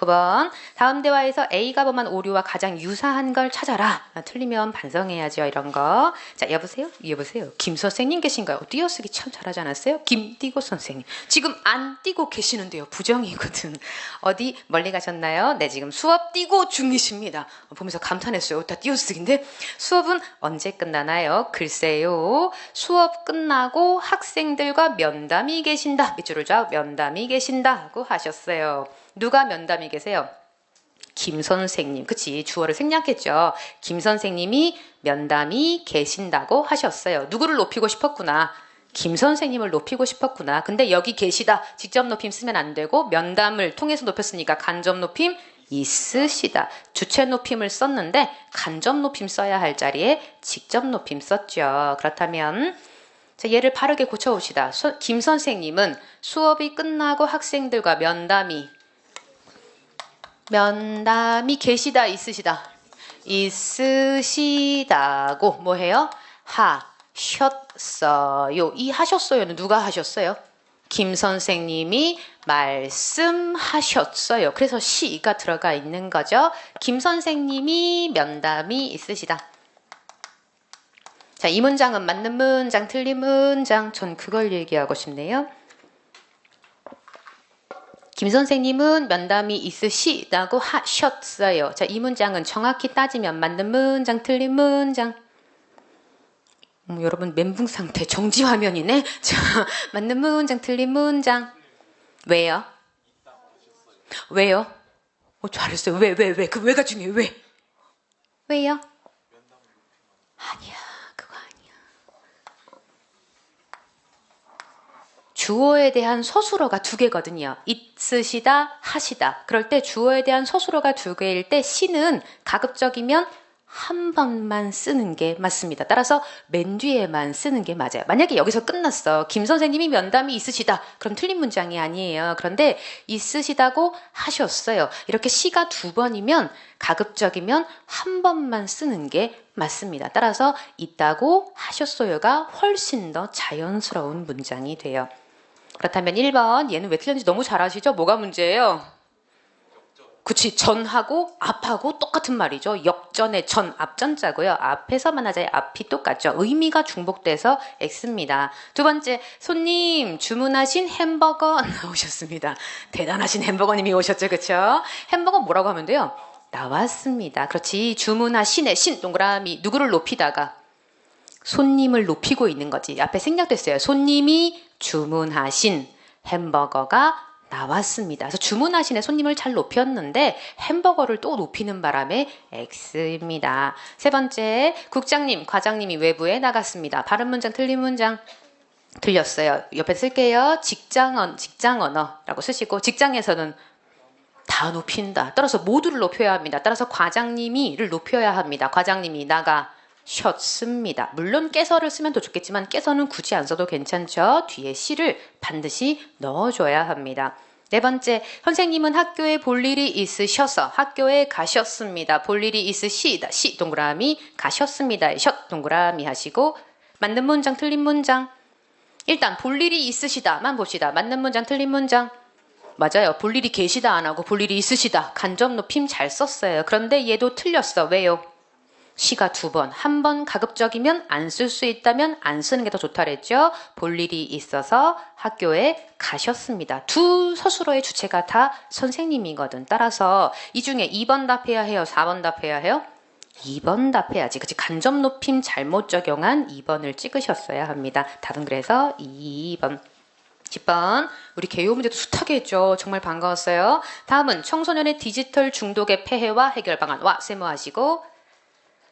9번. 다음 대화에서 A가 범한 오류와 가장 유사한 걸 찾아라. 틀리면 반성해야죠. 이런 거. 자, 여보세요? 여보세요? 김 선생님 계신가요? 띄어쓰기 참 잘하지 않았어요? 김띄고 선생님. 지금 안 띄고 계시는데요. 부정이거든. 어디 멀리 가셨나요? 네, 지금 수업 띄고 중이십니다. 보면서 감탄했어요. 다 띄어쓰기인데. 수업은 언제 끝나나요? 글쎄요. 수업 끝나고 학생들과 면담이 계신다. 밑줄을 쫙 면담이 계신다고 하셨어요. 누가 면담이 계세요? 김 선생님. 그치? 주어를 생략했죠. 김 선생님이 면담이 계신다고 하셨어요. 누구를 높이고 싶었구나. 김 선생님을 높이고 싶었구나. 근데 여기 계시다. 직접 높임 쓰면 안 되고 면담을 통해서 높였으니까 간접 높임 있으시다. 주체 높임을 썼는데 간접 높임 써야 할 자리에 직접 높임 썼죠. 그렇다면 자, 얘를 바르게 고쳐봅시다. 김 선생님은 수업이 끝나고 학생들과 면담이 계시다, 있으시다. 있으시다고 뭐해요? 하셨어요. 이 하셨어요는 누가 하셨어요? 김 선생님이 말씀하셨어요. 그래서 시가 들어가 있는 거죠. 김 선생님이 면담이 있으시다. 자, 이 문장은 맞는 문장, 틀린 문장. 전 그걸 얘기하고 싶네요. 김 선생님은 면담이 있으시다고 하셨어요. 자, 이 문장은 정확히 따지면 맞는 문장, 틀린 문장. 여러분 멘붕 상태, 정지 화면이네. 자, 맞는 문장, 틀린 문장. 왜요? 왜요? 잘했어요. 왜? 그 왜가 중요해. 왜? 왜요? 아니야. 주어에 대한 서술어가 두 개거든요. 있으시다, 하시다. 그럴 때 주어에 대한 서술어가 두 개일 때 시는 가급적이면 한 번만 쓰는 게 맞습니다. 따라서 맨 뒤에만 쓰는 게 맞아요. 만약에 여기서 끝났어. 김 선생님이 면담이 있으시다. 그럼 틀린 문장이 아니에요. 그런데 있으시다고 하셨어요. 이렇게 시가 두 번이면 가급적이면 한 번만 쓰는 게 맞습니다. 따라서 있다고 하셨어요가 훨씬 더 자연스러운 문장이 돼요. 그렇다면 1번 얘는 왜 틀렸는지 너무 잘 아시죠? 뭐가 문제예요? 그치, 전하고 앞하고 똑같은 말이죠. 역전의 전, 앞전자고요. 앞에서만 하자의 앞이 똑같죠. 의미가 중복돼서 X입니다. 두 번째, 손님 주문하신 햄버거 나오셨습니다. 대단하신 햄버거님이 오셨죠. 그쵸? 햄버거 뭐라고 하면 돼요? 나왔습니다. 그렇지. 주문하신의 신 동그라미 누구를 높이다가 손님을 높이고 있는 거지. 앞에 생략됐어요. 손님이 주문하신 햄버거가 나왔습니다. 그래서 주문하신의 손님을 잘 높였는데 햄버거를 또 높이는 바람에 X입니다. 세 번째, 국장님, 과장님이 외부에 나갔습니다. 바른 문장, 틀린 문장. 틀렸어요. 옆에 쓸게요. 직장 언어라고 쓰시고 직장에서는 다 높인다. 따라서 모두를 높여야 합니다. 따라서 과장님이를 높여야 합니다. 과장님이 나가셨습니다. 물론 깨서를 쓰면 더 좋겠지만 깨서는 굳이 안 써도 괜찮죠. 뒤에 시를 반드시 넣어줘야 합니다. 네 번째, 선생님은 학교에 볼 일이 있으셔서 학교에 가셨습니다. 볼 일이 있으시다. 시 동그라미 가셨습니다. 셔 동그라미 하시고 맞는 문장 틀린 문장. 일단 볼 일이 있으시다만 봅시다. 맞는 문장 틀린 문장. 맞아요. 볼 일이 계시다 안 하고 볼 일이 있으시다. 간접 높임 잘 썼어요. 그런데 얘도 틀렸어. 왜요? 시가 두 번, 한 번 가급적이면 안 쓸 수 있다면 안 쓰는 게 더 좋다 그랬죠. 볼 일이 있어서 학교에 가셨습니다. 두 서술어의 주체가 다 선생님이거든. 따라서 이 중에 2번 답해야 해요? 4번 답해야 해요? 2번 답해야지. 그치? 간접 높임 잘못 적용한 2번을 찍으셨어야 합니다. 답은 그래서 2번. 10번 우리 개요 문제도 숱하게 했죠. 정말 반가웠어요. 다음은 청소년의 디지털 중독의 폐해와 해결 방안와 세모하시고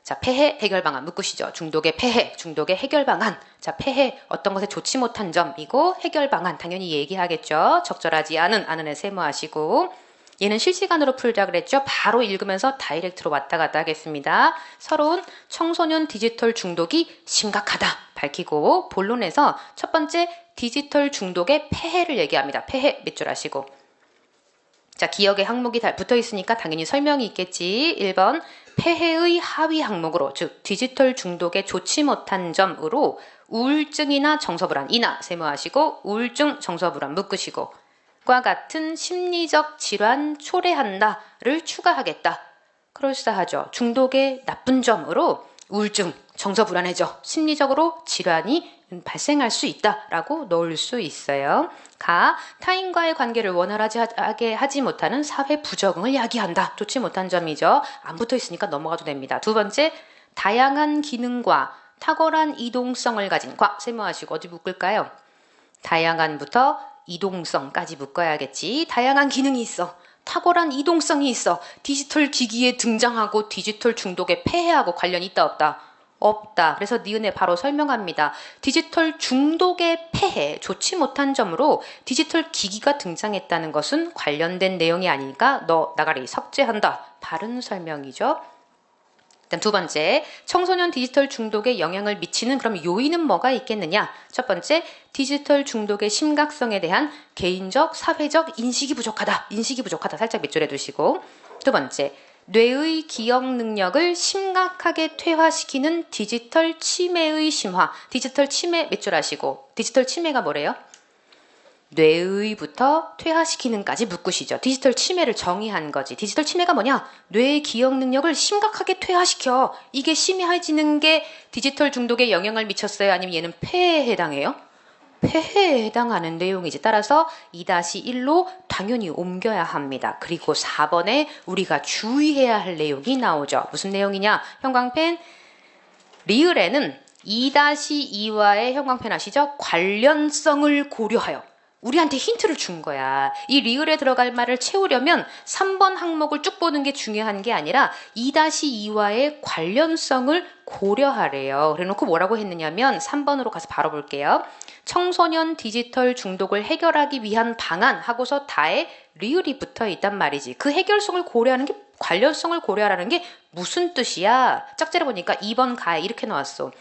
자, 폐해 해결 방안 묶으시죠. 중독의 폐해, 중독의 해결 방안. 자, 폐해 어떤 것에 좋지 못한 점이고 해결 방안 당연히 얘기하겠죠. 적절하지 않은 애 세모하시고 얘는 실시간으로 풀자 그랬죠. 바로 읽으면서 다이렉트로 왔다 갔다 하겠습니다. 서러운 청소년 디지털 중독이 심각하다 밝히고 본론에서 첫 번째 디지털 중독의 폐해를 얘기합니다. 폐해 밑줄 하시고 자, 기억의 항목이 붙어 있으니까 당연히 설명이 있겠지. 1번 폐해의 하위 항목으로 즉 디지털 중독에 좋지 못한 점으로 우울증이나 정서불안이나 세모하시고 우울증, 정서불안 묶으시고 과 같은 심리적 질환 초래한다를 추가하겠다. 그럴싸하죠. 중독의 나쁜 점으로 우울증, 정서불안해져 심리적으로 질환이 발생할 수 있다라고 넣을 수 있어요. 가, 타인과의 관계를 원활하게 하지 못하는 사회 부적응을 야기한다. 좋지 못한 점이죠. 안 붙어 있으니까 넘어가도 됩니다. 두 번째, 다양한 기능과 탁월한 이동성을 가진 과 세모하시고 어디 묶을까요? 다양한부터 이동성까지 묶어야겠지. 다양한 기능이 있어. 탁월한 이동성이 있어. 디지털 기기에 등장하고 디지털 중독에 폐해하고 관련이 있다 없다? 없다. 그래서 니은에 바로 설명합니다. 디지털 중독의 폐해, 좋지 못한 점으로 디지털 기기가 등장했다는 것은 관련된 내용이 아니니까 너 나가리 삭제한다. 바른 설명이죠. 일단 두 번째, 청소년 디지털 중독에 영향을 미치는 그럼 요인은 뭐가 있겠느냐? 첫 번째, 디지털 중독의 심각성에 대한 개인적, 사회적 인식이 부족하다. 인식이 부족하다. 살짝 밑줄해 두시고. 두 번째, 뇌의 기억 능력을 심각하게 퇴화시키는 디지털 치매의 심화. 디지털 치매 밑줄 하시고. 디지털 치매가 뭐래요? 뇌의부터 퇴화시키는까지 묶으시죠. 디지털 치매를 정의한 거지. 디지털 치매가 뭐냐? 뇌의 기억 능력을 심각하게 퇴화시켜. 이게 심해지는 게 디지털 중독에 영향을 미쳤어요? 아니면 얘는 폐해에 해당해요? 폐해에 해당하는 내용이지. 따라서 2-1로 당연히 옮겨야 합니다. 그리고 4번에 우리가 주의해야 할 내용이 나오죠. 무슨 내용이냐? 형광펜 리을에는 2-2와의 형광펜 아시죠? 관련성을 고려하여 우리한테 힌트를 준 거야. 이 리을에 들어갈 말을 채우려면 3번 항목을 쭉 보는 게 중요한 게 아니라 2-2와의 관련성을 고려하래요. 그래놓고 뭐라고 했느냐면 3번으로 가서 바로 볼게요. 청소년 디지털 중독을 해결하기 위한 방안 하고서 다에 리을이 붙어 있단 말이지. 그 해결성을 고려하는 게 관련성을 고려하라는 게 무슨 뜻이야? 짝지를 보니까 2번 가에 이렇게 나왔어.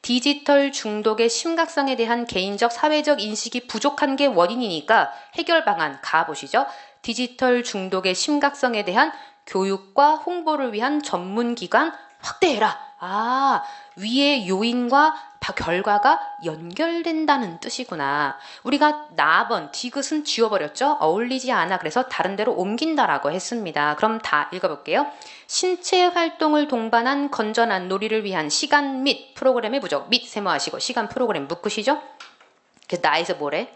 디지털 중독의 심각성에 대한 개인적, 사회적 인식이 부족한 게 원인이니까 해결 방안 가보시죠. 디지털 중독의 심각성에 대한 교육과 홍보를 위한 전문기관 확대해라. 아, 위의 요인과 결과가 연결된다는 뜻이구나. 우리가 나번, 디귿은 지워버렸죠? 어울리지 않아. 그래서 다른 데로 옮긴다라고 했습니다. 그럼 다 읽어볼게요. 신체 활동을 동반한 건전한 놀이를 위한 시간 및 프로그램의 부족. 및 세모하시고 시간 프로그램 묶으시죠? 그래서 나에서 뭐래?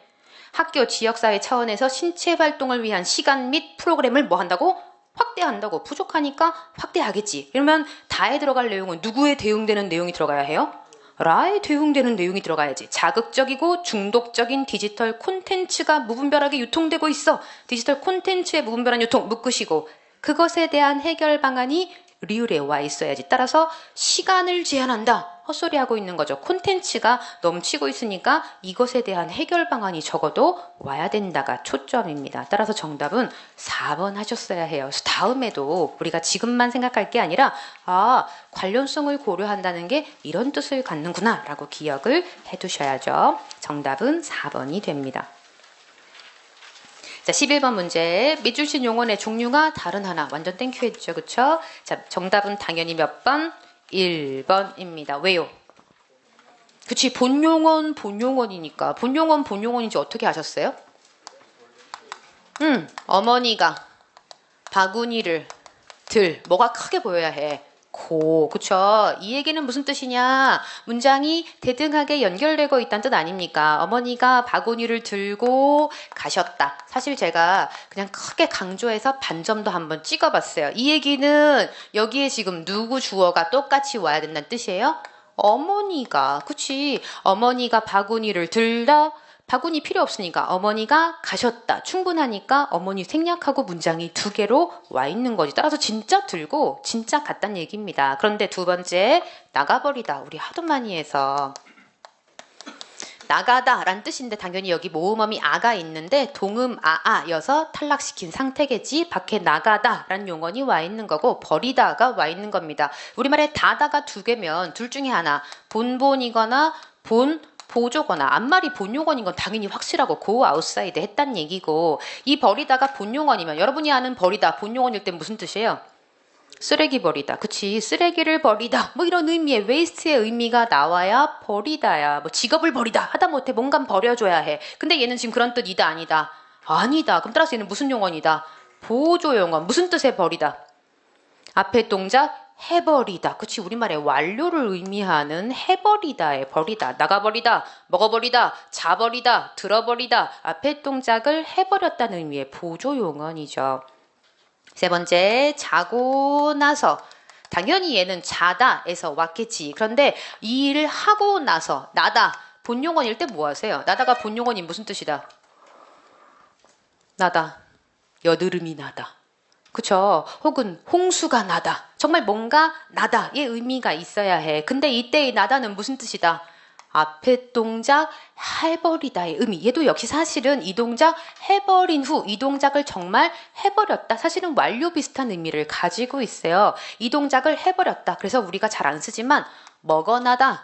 학교 지역사회 차원에서 신체 활동을 위한 시간 및 프로그램을 뭐 한다고? 확대한다고. 부족하니까 확대하겠지. 그러면 다에 들어갈 내용은 누구에 대응되는 내용이 들어가야 해요? 라에 대응되는 내용이 들어가야지. 자극적이고 중독적인 디지털 콘텐츠가 무분별하게 유통되고 있어. 디지털 콘텐츠의 무분별한 유통 묶으시고 그것에 대한 해결 방안이 리을에 와 있어야지. 따라서 시간을 제한한다. 헛소리하고 있는 거죠. 콘텐츠가 넘치고 있으니까 이것에 대한 해결 방안이 적어도 와야 된다가 초점입니다. 따라서 정답은 4번 하셨어야 해요. 그래서 다음에도 우리가 지금만 생각할 게 아니라 관련성을 고려한다는 게 이런 뜻을 갖는구나 라고 기억을 해두셔야죠. 정답은 4번이 됩니다. 자, 11번 문제. 밑줄 친 용언의 종류가 다른 하나. 완전 땡큐 했죠. 그쵸? 자, 정답은 당연히 몇 번? 1번입니다. 왜요? 그치, 본용언이니까. 본용언인지 어떻게 아셨어요? 어머니가 바구니를 뭐가 크게 보여야 해. 그쵸? 이 얘기는 무슨 뜻이냐? 문장이 대등하게 연결되고 있다는 뜻 아닙니까? 어머니가 바구니를 들고 가셨다. 사실 제가 그냥 크게 강조해서 반점도 한번 찍어봤어요. 이 얘기는 여기에 지금 누구 주어가 똑같이 와야 된다는 뜻이에요? 어머니가, 그치? 어머니가 바구니를 들다. 바구니 필요 없으니까 어머니가 가셨다. 충분하니까 어머니 생략하고 문장이 두 개로 와 있는 거지. 따라서 진짜 들고 진짜 갔다는 얘기입니다. 그런데 두 번째, 나가버리다. 우리 하도 많이 해서. 나가다 라는 뜻인데 당연히 여기 모음어미 아가 있는데 동음 아아여서 탈락시킨 상태겠지. 밖에 나가다 라는 용언이 와 있는 거고 버리다가 와 있는 겁니다. 우리말에 다다가 두 개면 둘 중에 하나 본본이거나 보조거나 앞말이 본용어인 건 당연히 확실하고 고 아웃사이드 했단 얘기고 이 버리다가 본용어이면 여러분이 아는 버리다 본용어일 땐 무슨 뜻이에요? 쓰레기 버리다. 그치? 쓰레기를 버리다. 뭐 이런 의미의 웨이스트의 의미가 나와야 버리다야. 뭐 직업을 버리다. 하다못해 뭔가 버려줘야 해. 근데 얘는 지금 그런 뜻이다 아니다. 아니다. 그럼 따라서 얘는 무슨 용어이다? 보조용어. 무슨 뜻의 버리다? 앞에 동작 해버리다. 그치? 우리말에 완료를 의미하는 해버리다의 버리다. 나가버리다, 먹어버리다, 자버리다, 들어버리다. 앞에 동작을 해버렸다는 의미의 보조용언이죠. 세 번째, 자고 나서. 당연히 얘는 자다에서 왔겠지. 그런데 이 일을 하고 나서 나다. 본용언일 때 뭐 하세요? 나다가 본용언이 무슨 뜻이다? 나다. 여드름이 나다. 그쵸? 혹은 홍수가 나다. 정말 뭔가 나다의 의미가 있어야 해. 근데 이때의 나다는 무슨 뜻이다? 앞에 동작 해버리다의 의미. 얘도 역시 사실은 이 동작 해버린 후 이 동작을 정말 해버렸다. 사실은 완료 비슷한 의미를 가지고 있어요. 이 동작을 해버렸다. 그래서 우리가 잘 안 쓰지만 먹어나다,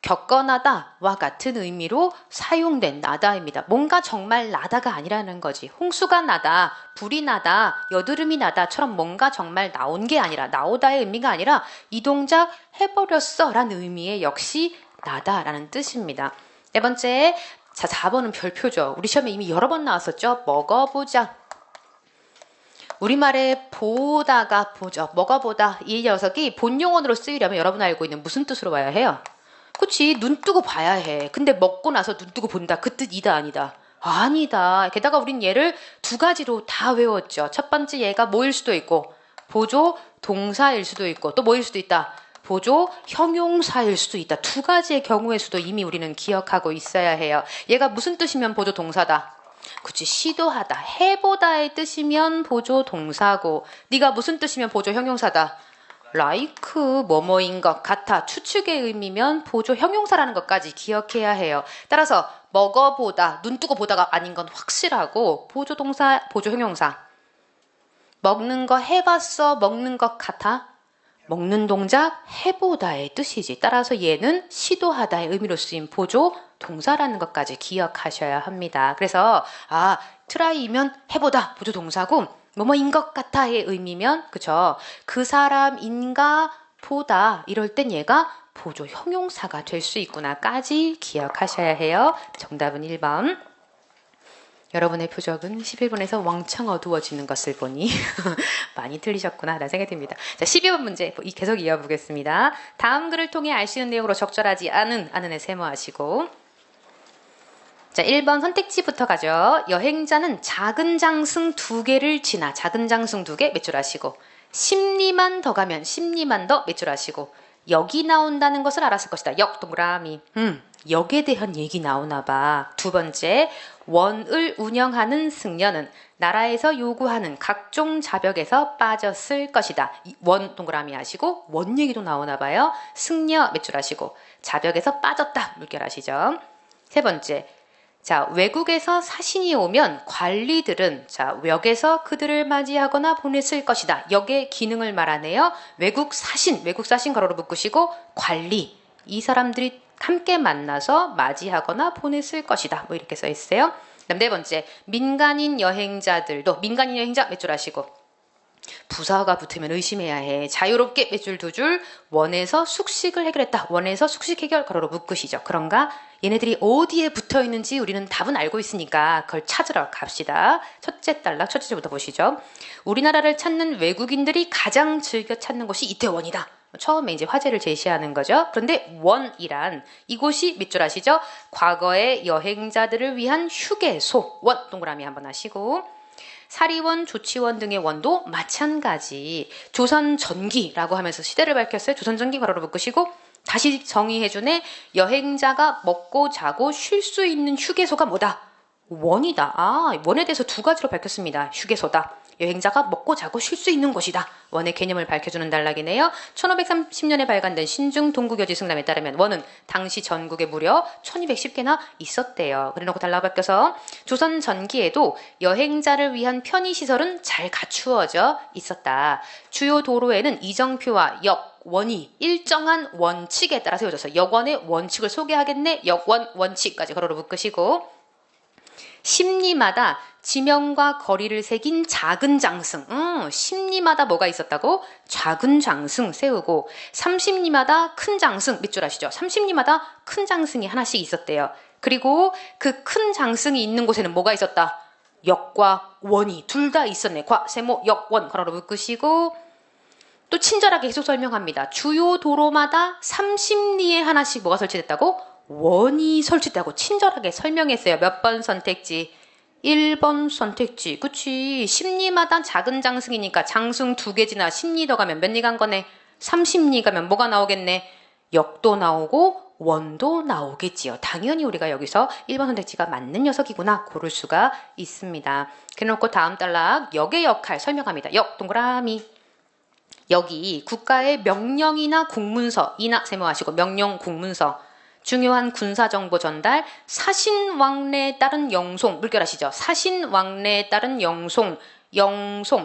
겪어나다와 같은 의미로 사용된 나다입니다. 뭔가 정말 나다가 아니라는 거지. 홍수가 나다, 불이 나다, 여드름이 나다처럼 뭔가 정말 나온 게 아니라 나오다의 의미가 아니라 이 동작 해버렸어 라는 의미의 역시 나다라는 뜻입니다. 네 번째, 자 4번은 별표죠. 우리 시험에 이미 여러 번 나왔었죠. 먹어보자. 우리말에 보다가 보죠. 먹어보다 이 녀석이 본용어로 쓰이려면 여러분 알고 있는 무슨 뜻으로 와야 해요? 그치, 눈 뜨고 봐야 해. 근데 먹고 나서 눈 뜨고 본다. 그 뜻 이다 아니다? 아니다. 게다가 우린 얘를 두 가지로 다 외웠죠. 첫 번째 얘가 뭐일 수도 있고 보조 동사일 수도 있고 또 뭐일 수도 있다. 보조 형용사일 수도 있다. 두 가지의 경우의 수도 이미 우리는 기억하고 있어야 해요. 얘가 무슨 뜻이면 보조 동사다? 그치, 시도하다. 해보다의 뜻이면 보조 동사고 네가 무슨 뜻이면 보조 형용사다? like 뭐뭐인 것 같아. 추측의 의미면 보조 형용사라는 것까지 기억해야 해요. 따라서 먹어보다, 눈 뜨고 보다가 아닌 건 확실하고 보조 동사, 보조 형용사. 먹는 거 해봤어, 먹는 것 같아. 먹는 동작 해보다의 뜻이지. 따라서 얘는 시도하다의 의미로 쓰인 보조 동사라는 것까지 기억하셔야 합니다. 그래서 try이면 해보다 보조 동사고 뭐뭐인 것 같아의 의미면 그쵸? 그 사람인가 보다 이럴 땐 얘가 보조 형용사가 될 수 있구나까지 기억하셔야 해요. 정답은 1번. 여러분의 표적은 11번에서 왕창 어두워지는 것을 보니 많이 틀리셨구나 라는 생각이 듭니다. 자, 12번 문제 계속 이어보겠습니다. 다음 글을 통해 알 수 있는 내용으로 적절하지 않은에 세모하시고 자, 1번 선택지부터 가죠. 여행자는 작은 장승 2개를 지나 작은 장승 2개 몇 줄 아시고 10리만 더 가면 10리만 더 몇 줄 아시고 역이 나온다는 것을 알았을 것이다. 역 동그라미. 역에 대한 얘기 나오나 봐. 두 번째, 원을 운영하는 승려는 나라에서 요구하는 각종 자벽에서 빠졌을 것이다. 원 동그라미 하시고 원 얘기도 나오나 봐요. 승려 몇 줄 아시고 자벽에서 빠졌다. 물결하시죠. 세 번째, 자, 외국에서 사신이 오면 관리들은 자, 역에서 그들을 맞이하거나 보냈을 것이다. 역의 기능을 말하네요. 외국 사신 가로로 묶으시고 관리. 이 사람들이 함께 만나서 맞이하거나 보냈을 것이다. 뭐 이렇게 써 있어요. 그다음 네 번째, 민간인 여행자들도 민간인 여행자 몇 줄 아시고 부사가 붙으면 의심해야 해. 자유롭게 몇 줄 두 줄 원에서 숙식을 해결했다. 원에서 숙식 해결 가로로 묶으시죠. 그런가? 얘네들이 어디에 붙어 있는지 우리는 답은 알고 있으니까 그걸 찾으러 갑시다. 첫째 단락 첫째 줄부터 보시죠. 우리나라를 찾는 외국인들이 가장 즐겨 찾는 곳이 이태원이다. 처음에 이제 화제를 제시하는 거죠. 그런데 원이란 이곳이 밑줄 아시죠? 과거의 여행자들을 위한 휴게소. 원 동그라미 한번 하시고 사리원, 조치원 등의 원도 마찬가지. 조선전기라고 하면서 시대를 밝혔어요. 조선전기 가로로 묶으시고 다시 정의해주네. 여행자가 먹고 자고 쉴 수 있는 휴게소가 뭐다? 원이다. 원에 대해서 두 가지로 밝혔습니다. 휴게소다. 여행자가 먹고 자고 쉴 수 있는 곳이다. 원의 개념을 밝혀주는 단락이네요. 1530년에 발간된 신중 동국여지 승람에 따르면 원은 당시 전국에 무려 1210개나 있었대요. 그래놓고 단락 바뀌어서 조선 전기에도 여행자를 위한 편의시설은 잘 갖추어져 있었다. 주요 도로에는 이정표와 역원이 일정한 원칙에 따라 세워져서 역원의 원칙을 소개하겠네. 역원 원칙까지 가로로 묶으시고 심리마다 지명과 거리를 새긴 작은 장승. 심리마다 뭐가 있었다고? 작은 장승 세우고 30리마다 큰 장승 밑줄 아시죠? 30리마다 큰 장승이 하나씩 있었대요. 그리고 그 큰 장승이 있는 곳에는 뭐가 있었다? 역과 원이 둘 다 있었네. 과, 세모, 역, 원 가로로 묶으시고 또 친절하게 계속 설명합니다. 주요 도로마다 30리에 하나씩 뭐가 설치됐다고? 원이 설치됐다고 친절하게 설명했어요. 몇 번 선택지? 1번 선택지. 그치. 10리마다 작은 장승이니까 장승 2개 지나 10리 더 가면 몇 리 간 거네? 30리 가면 뭐가 나오겠네? 역도 나오고 원도 나오겠지요. 당연히 우리가 여기서 1번 선택지가 맞는 녀석이구나 고를 수가 있습니다. 그래놓고 다음 단락 역의 역할 설명합니다. 역 동그라미. 여기 국가의 명령이나 공문서 이나 세모하시고 명령 공문서 중요한 군사정보 전달, 사신왕래에 따른 영송, 물결하시죠. 사신왕래에 따른 영송,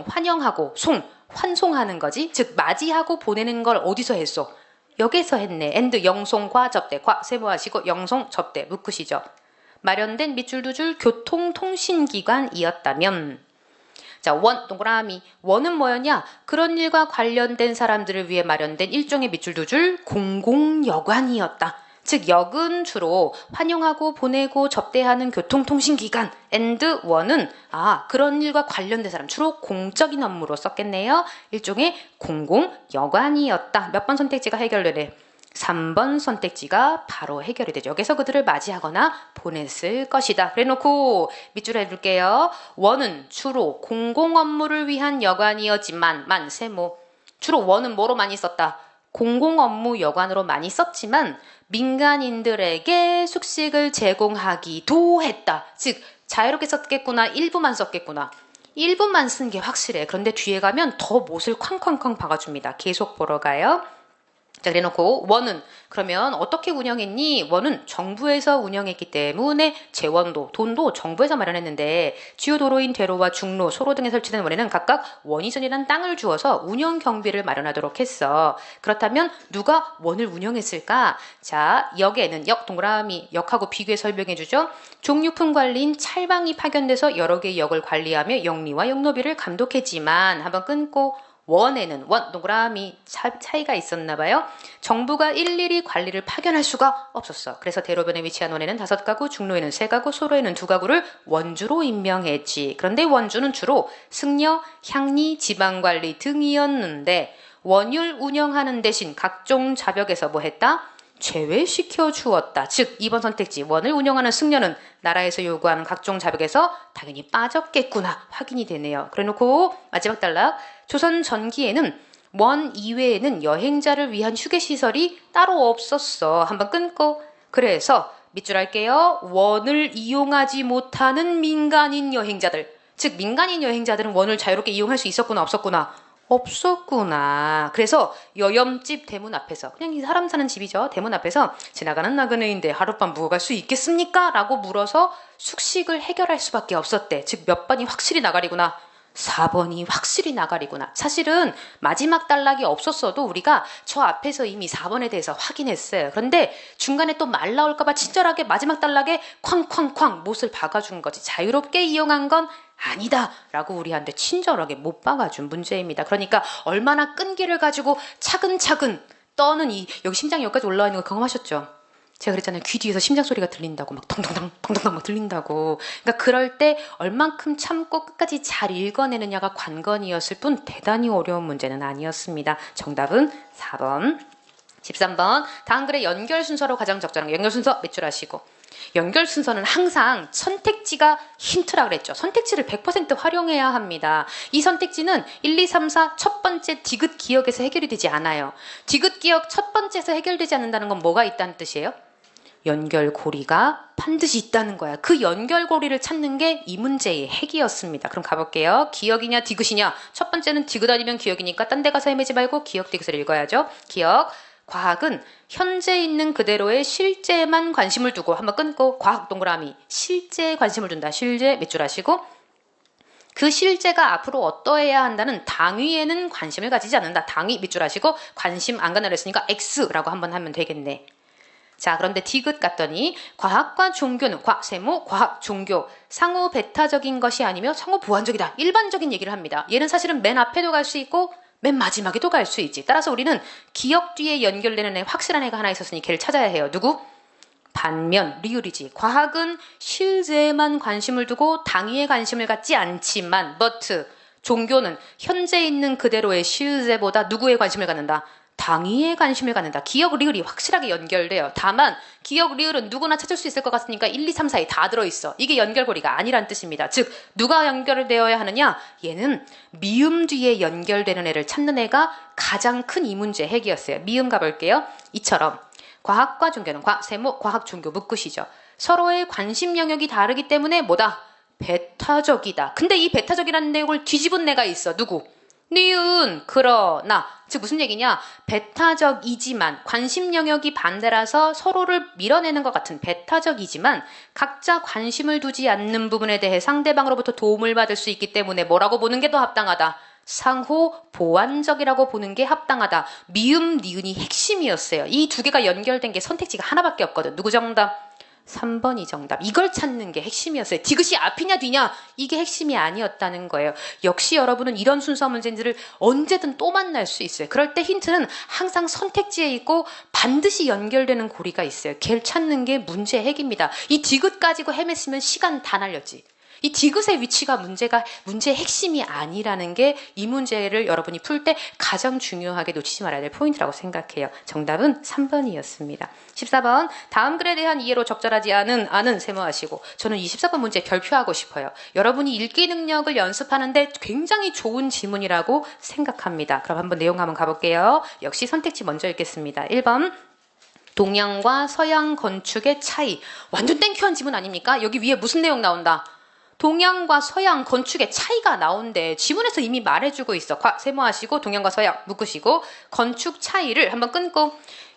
환영하고, 환송하는 거지. 즉 맞이하고 보내는 걸 어디서 했어? 여기서 했네. 엔드, 영송과 접대, 과 세모하시고 영송, 접대, 묶으시죠. 마련된 밑줄 두 줄 교통통신기관이었다면 자, 원, 동그라미. 원은 뭐였냐? 그런 일과 관련된 사람들을 위해 마련된 일종의 밑줄 두 줄 공공여관이었다. 즉 역은 주로 환영하고 보내고 접대하는 교통통신기관 and 원은 그런 일과 관련된 사람 주로 공적인 업무로 썼겠네요. 일종의 공공여관이었다. 몇 번 선택지가 해결되네. 3번 선택지가 바로 해결이 되죠. 여기서 그들을 맞이하거나 보냈을 것이다. 그래놓고 밑줄 해둘게요. 원은 주로 공공업무를 위한 여관이었지만 세모 주로 원은 뭐로 많이 썼다? 공공업무 여관으로 많이 썼지만 민간인들에게 숙식을 제공하기도 했다. 즉 자유롭게 썼겠구나. 일부만 썼겠구나. 일부만 쓴 게 확실해. 그런데 뒤에 가면 더 못을 쾅쾅쾅 박아줍니다. 계속 보러 가요. 자, 그래놓고 원은 그러면 어떻게 운영했니? 원은 정부에서 운영했기 때문에 재원도 돈도 정부에서 마련했는데 주요 도로인 대로와 중로, 소로 등에 설치된 원에는 각각 원이선이라는 땅을 주어서 운영 경비를 마련하도록 했어. 그렇다면 누가 원을 운영했을까? 자, 역에는 역 동그라미 역하고 비교해 설명해주죠. 종류품 관리인 찰방이 파견돼서 여러 개의 역을 관리하며 역리와 역노비를 감독했지만 한번 끊고 원에는 원 동그라미 차이가 있었나 봐요. 정부가 일일이 관리를 파견할 수가 없었어. 그래서 대로변에 위치한 원에는 5가구, 중로에는 3가구, 소로에는 2가구를 원주로 임명했지. 그런데 원주는 주로 승려, 향리, 지방관리 등이었는데 원율 운영하는 대신 각종 자벽에서 뭐 했다? 제외시켜 주었다. 즉 2번 선택지 원을 운영하는 승려는 나라에서 요구하는 각종 자벽에서 당연히 빠졌겠구나 확인이 되네요. 그래놓고 마지막 단락 조선 전기에는 원 이외에는 여행자를 위한 휴게시설이 따로 없었어. 한번 끊고 그래서 밑줄 할게요. 원을 이용하지 못하는 민간인 여행자들 즉 민간인 여행자들은 원을 자유롭게 이용할 수 있었구나 없었구나? 없었구나. 그래서 여염집 대문 앞에서 그냥 이 사람 사는 집이죠. 대문 앞에서 지나가는 나그네인데 하룻밤 묵어갈 수 있겠습니까? 라고 물어서 숙식을 해결할 수밖에 없었대. 즉 몇 번이 확실히 나가리구나. 4번이 확실히 나가리구나. 사실은 마지막 단락이 없었어도 우리가 저 앞에서 이미 4번에 대해서 확인했어요. 그런데 중간에 또 말 나올까봐 친절하게 마지막 단락에 쾅쾅쾅 못을 박아준 거지. 자유롭게 이용한 건 아니다 라고 우리한테 친절하게 못 박아준 문제입니다. 그러니까 얼마나 끈기를 가지고 차근차근 떠는 여기 심장이 여기까지 올라와 있는 거 경험하셨죠? 제가 그랬잖아요. 귀 뒤에서 심장 소리가 들린다고 막 덩덩덩 덩덩덩 막 들린다고. 그러니까 그럴 때 얼만큼 참고 끝까지 잘 읽어내느냐가 관건이었을 뿐 대단히 어려운 문제는 아니었습니다. 정답은 4번. 13번. 다음 글의 연결 순서로 가장 적절한 연결 순서 밑줄하시고. 연결 순서는 항상 선택지가 힌트라 그랬죠. 선택지를 100% 활용해야 합니다. 이 선택지는 1, 2, 3, 4 첫 번째 디귿 기역에서 해결이 되지 않아요. 디귿 기역 첫 번째에서 해결되지 않는다는 건 뭐가 있다는 뜻이에요? 연결고리가 반드시 있다는 거야. 그 연결고리를 찾는 게 이 문제의 핵이었습니다. 그럼 가볼게요. 기역이냐 디귿이냐. 첫 번째는 디귿 아니면 기역이니까 딴 데 가서 헤매지 말고 기역 디귿을 읽어야죠. 기역. 과학은 현재 있는 그대로의 실제에만 관심을 두고 한번 끊고 과학 동그라미 실제에 관심을 둔다. 실제 밑줄 하시고 그 실제가 앞으로 어떠해야 한다는 당위에는 관심을 가지지 않는다. 당위 밑줄 하시고 관심 안 간다고 했으니까 X라고 한번 하면 되겠네. 자, 그런데 디귿 갔더니 과학과 종교는 세모, 과학, 종교 상호 배타적인 것이 아니며 상호 보완적이다. 일반적인 얘기를 합니다. 얘는 사실은 맨 앞에도 갈 수 있고 맨 마지막에도 갈 수 있지. 따라서 우리는 기역 뒤에 연결되는 애 확실한 애가 하나 있었으니 걔를 찾아야 해요. 누구? 반면 리을이지. 과학은 실제에만 관심을 두고 당위에 관심을 갖지 않지만 but 종교는 현재 있는 그대로의 실제보다 누구에 관심을 갖는다? 당위에 관심을 갖는다. 기역 리을이 확실하게 연결돼요. 다만 기역 리을은 누구나 찾을 수 있을 것 같으니까 1, 2, 3, 4에 다 들어있어. 이게 연결고리가 아니란 뜻입니다. 즉 누가 연결되어야 하느냐? 얘는 미음 뒤에 연결되는 애를 찾는 애가 가장 큰 이 문제의 핵이었어요. 미음 가볼게요. 이처럼 과학과 종교는 세모, 과학, 종교 묶으시죠. 서로의 관심 영역이 다르기 때문에 뭐다? 배타적이다. 근데 이 배타적이라는 내용을 뒤집은 애가 있어. 누구? 니은 그러나 즉 무슨 얘기냐? 배타적이지만 관심 영역이 반대라서 서로를 밀어내는 것 같은 배타적이지만 각자 관심을 두지 않는 부분에 대해 상대방으로부터 도움을 받을 수 있기 때문에 뭐라고 보는 게 더 합당하다? 상호 보완적이라고 보는 게 합당하다. 미음 니은이 핵심이었어요. 이 두 개가 연결된 게 선택지가 하나밖에 없거든. 누구 정답? 3번이 정답. 이걸 찾는 게 핵심이었어요. 디귿이 앞이냐 뒤냐 이게 핵심이 아니었다는 거예요. 역시 여러분은 이런 순서 문제들을 언제든 또 만날 수 있어요. 그럴 때 힌트는 항상 선택지에 있고 반드시 연결되는 고리가 있어요. 걔를 찾는 게 문제의 핵입니다. 이 디귿 가지고 헤맸으면 시간 다 날렸지. 이 디귿의 위치가 문제의 핵심이 아니라는 게 이 문제를 여러분이 풀 때 가장 중요하게 놓치지 말아야 될 포인트라고 생각해요. 정답은 3번이었습니다. 14번 다음 글에 대한 이해로 적절하지 않은 아는 세모하시고 저는 이 14번 문제 별표하고 싶어요. 여러분이 읽기 능력을 연습하는데 굉장히 좋은 지문이라고 생각합니다. 그럼 한번 내용 한번 가볼게요. 역시 선택지 먼저 읽겠습니다. 1번 동양과 서양 건축의 차이. 완전 땡큐한 지문 아닙니까? 여기 위에 무슨 내용 나온다? 동양과 서양 건축의 차이가 나온대. 지문에서 이미 말해주고 있어. 세모하시고 동양과 서양 묶으시고 건축 차이를 한번 끊고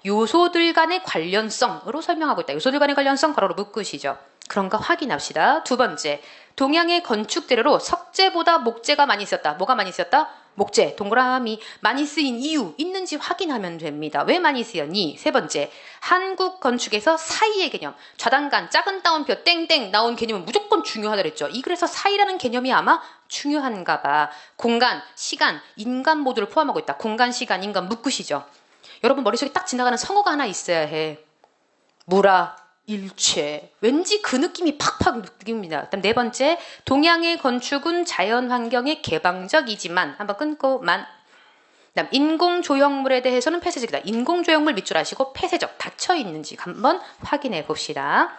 요소들 간의 관련성으로 설명하고 있다. 요소들 간의 관련성 가로로 묶으시죠. 그런가 확인합시다. 두 번째, 동양의 건축재료로 석재보다 목재가 많이 쓰였다. 뭐가 많이 쓰였다? 목재, 동그라미. 많이 쓰인 이유 있는지 확인하면 됩니다. 왜 많이 쓰였니? 세 번째, 한국 건축에서 사이의 개념, 좌단간, 작은 따옴표, 땡땡 나온 개념은 무조건 중요하다 그랬죠. 이 글에서 사이라는 개념이 아마 중요한가 봐. 공간, 시간, 인간 모두를 포함하고 있다. 공간, 시간, 인간 묶으시죠. 여러분 머릿속에 딱 지나가는 성어가 하나 있어야 해. 무라, 일체. 왠지 그 느낌이 팍팍 느낍니다. 그다음 네 번째, 동양의 건축은 자연 환경에 개방적이지만 한번 끊고만. 그다음 인공 조형물에 대해서는 폐쇄적이다. 인공 조형물 밑줄 하시고 폐쇄적 닫혀 있는지 한번 확인해 봅시다.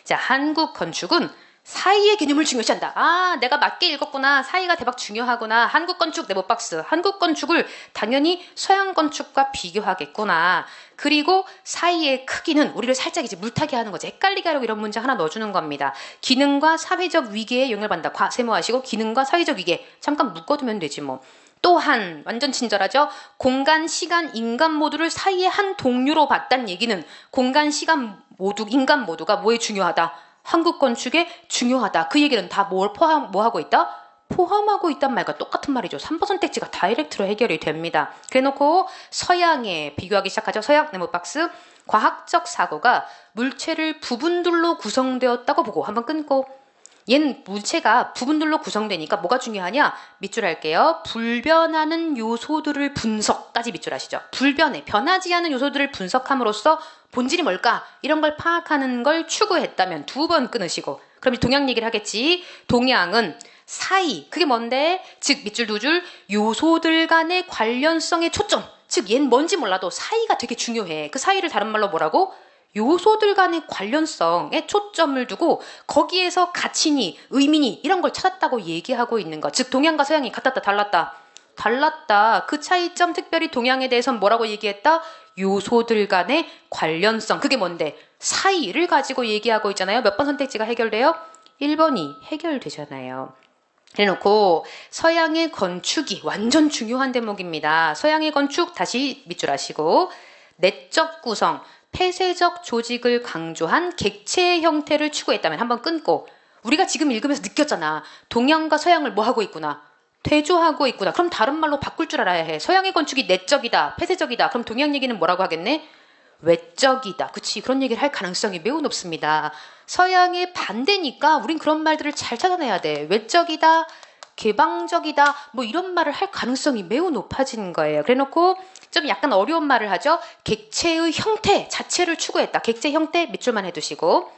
자, 한국 건축은 사이의 개념을 중요시한다. 아, 내가 맞게 읽었구나. 사이가 대박 중요하구나. 한국 건축 네모박스. 한국 건축을 당연히 서양 건축과 비교하겠구나. 그리고 사이의 크기는 우리를 살짝 이제 물타기 하는 거지. 헷갈리게 하려고 이런 문제 하나 넣어주는 겁니다. 기능과 사회적 위계에 영향을 받는다. 세모하시고 기능과 사회적 위계. 잠깐 묶어두면 되지 뭐. 또한 완전 친절하죠. 공간, 시간, 인간 모두를 사이의 한 동류로 봤다는 얘기는 공간, 시간 모두, 인간 모두가 뭐에 중요하다? 한국 건축에 중요하다. 그 얘기는 다 뭘 뭐하고 있다? 포함하고 있단 말과 똑같은 말이죠. 3번 선택지가 다이렉트로 해결이 됩니다. 그래놓고 서양에 비교하기 시작하죠. 서양 네모박스. 과학적 사고가 물체를 부분들로 구성되었다고 보고 한번 끊고 얘는 물체가 부분들로 구성되니까 뭐가 중요하냐? 밑줄 할게요. 불변하는 요소들을 분석까지 밑줄 하시죠. 불변해, 변하지 않은 요소들을 분석함으로써 본질이 뭘까? 이런 걸 파악하는 걸 추구했다면 2번 끊으시고, 그럼 동양 얘기를 하겠지. 동양은 사이, 그게 뭔데? 즉 밑줄 2줄, 요소들 간의 관련성의 초점. 즉 얘는 뭔지 몰라도 사이가 되게 중요해. 그 사이를 다른 말로 뭐라고? 요소들 간의 관련성에 초점을 두고 거기에서 가치니 의미니 이런 걸 찾았다고 얘기하고 있는 것. 즉 동양과 서양이 같았다 달랐다. 달랐다. 그 차이점, 특별히 동양에 대해서는 뭐라고 얘기했다? 요소들 간의 관련성. 그게 뭔데? 사이를 가지고 얘기하고 있잖아요. 몇 번 선택지가 해결돼요? 1번이 해결되잖아요. 해놓고 서양의 건축이 완전 중요한 대목입니다. 서양의 건축 다시 밑줄 하시고, 내적 구성, 폐쇄적 조직을 강조한 객체의 형태를 추구했다면 한번 끊고, 우리가 지금 읽으면서 느꼈잖아. 동양과 서양을 뭐 하고 있구나? 대조하고 있구나. 그럼 다른 말로 바꿀 줄 알아야 해. 서양의 건축이 내적이다, 폐쇄적이다. 그럼 동양 얘기는 뭐라고 하겠네? 외적이다. 그치? 그런 얘기를 할 가능성이 매우 높습니다. 서양의 반대니까 우린 그런 말들을 잘 찾아내야 돼. 외적이다, 개방적이다, 뭐 이런 말을 할 가능성이 매우 높아진 거예요. 그래놓고 좀 약간 어려운 말을 하죠. 객체의 형태 자체를 추구했다. 객체 형태 밑줄만 해두시고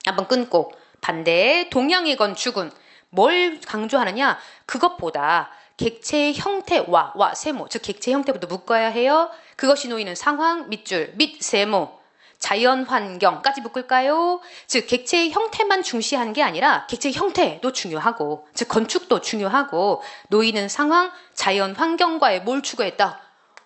한번 끊고, 반대에 동양의 건축은 뭘 강조하느냐? 그것보다 객체의 형태와 세모, 즉 객체 형태부터 묶어야 해요. 그것이 놓이는 상황, 밑줄, 밑 세모, 자연 환경까지 묶을까요? 즉 객체의 형태만 중시한 게 아니라 객체의 형태도 중요하고, 즉 건축도 중요하고, 놓이는 상황, 자연 환경과의 뭘 추구했다?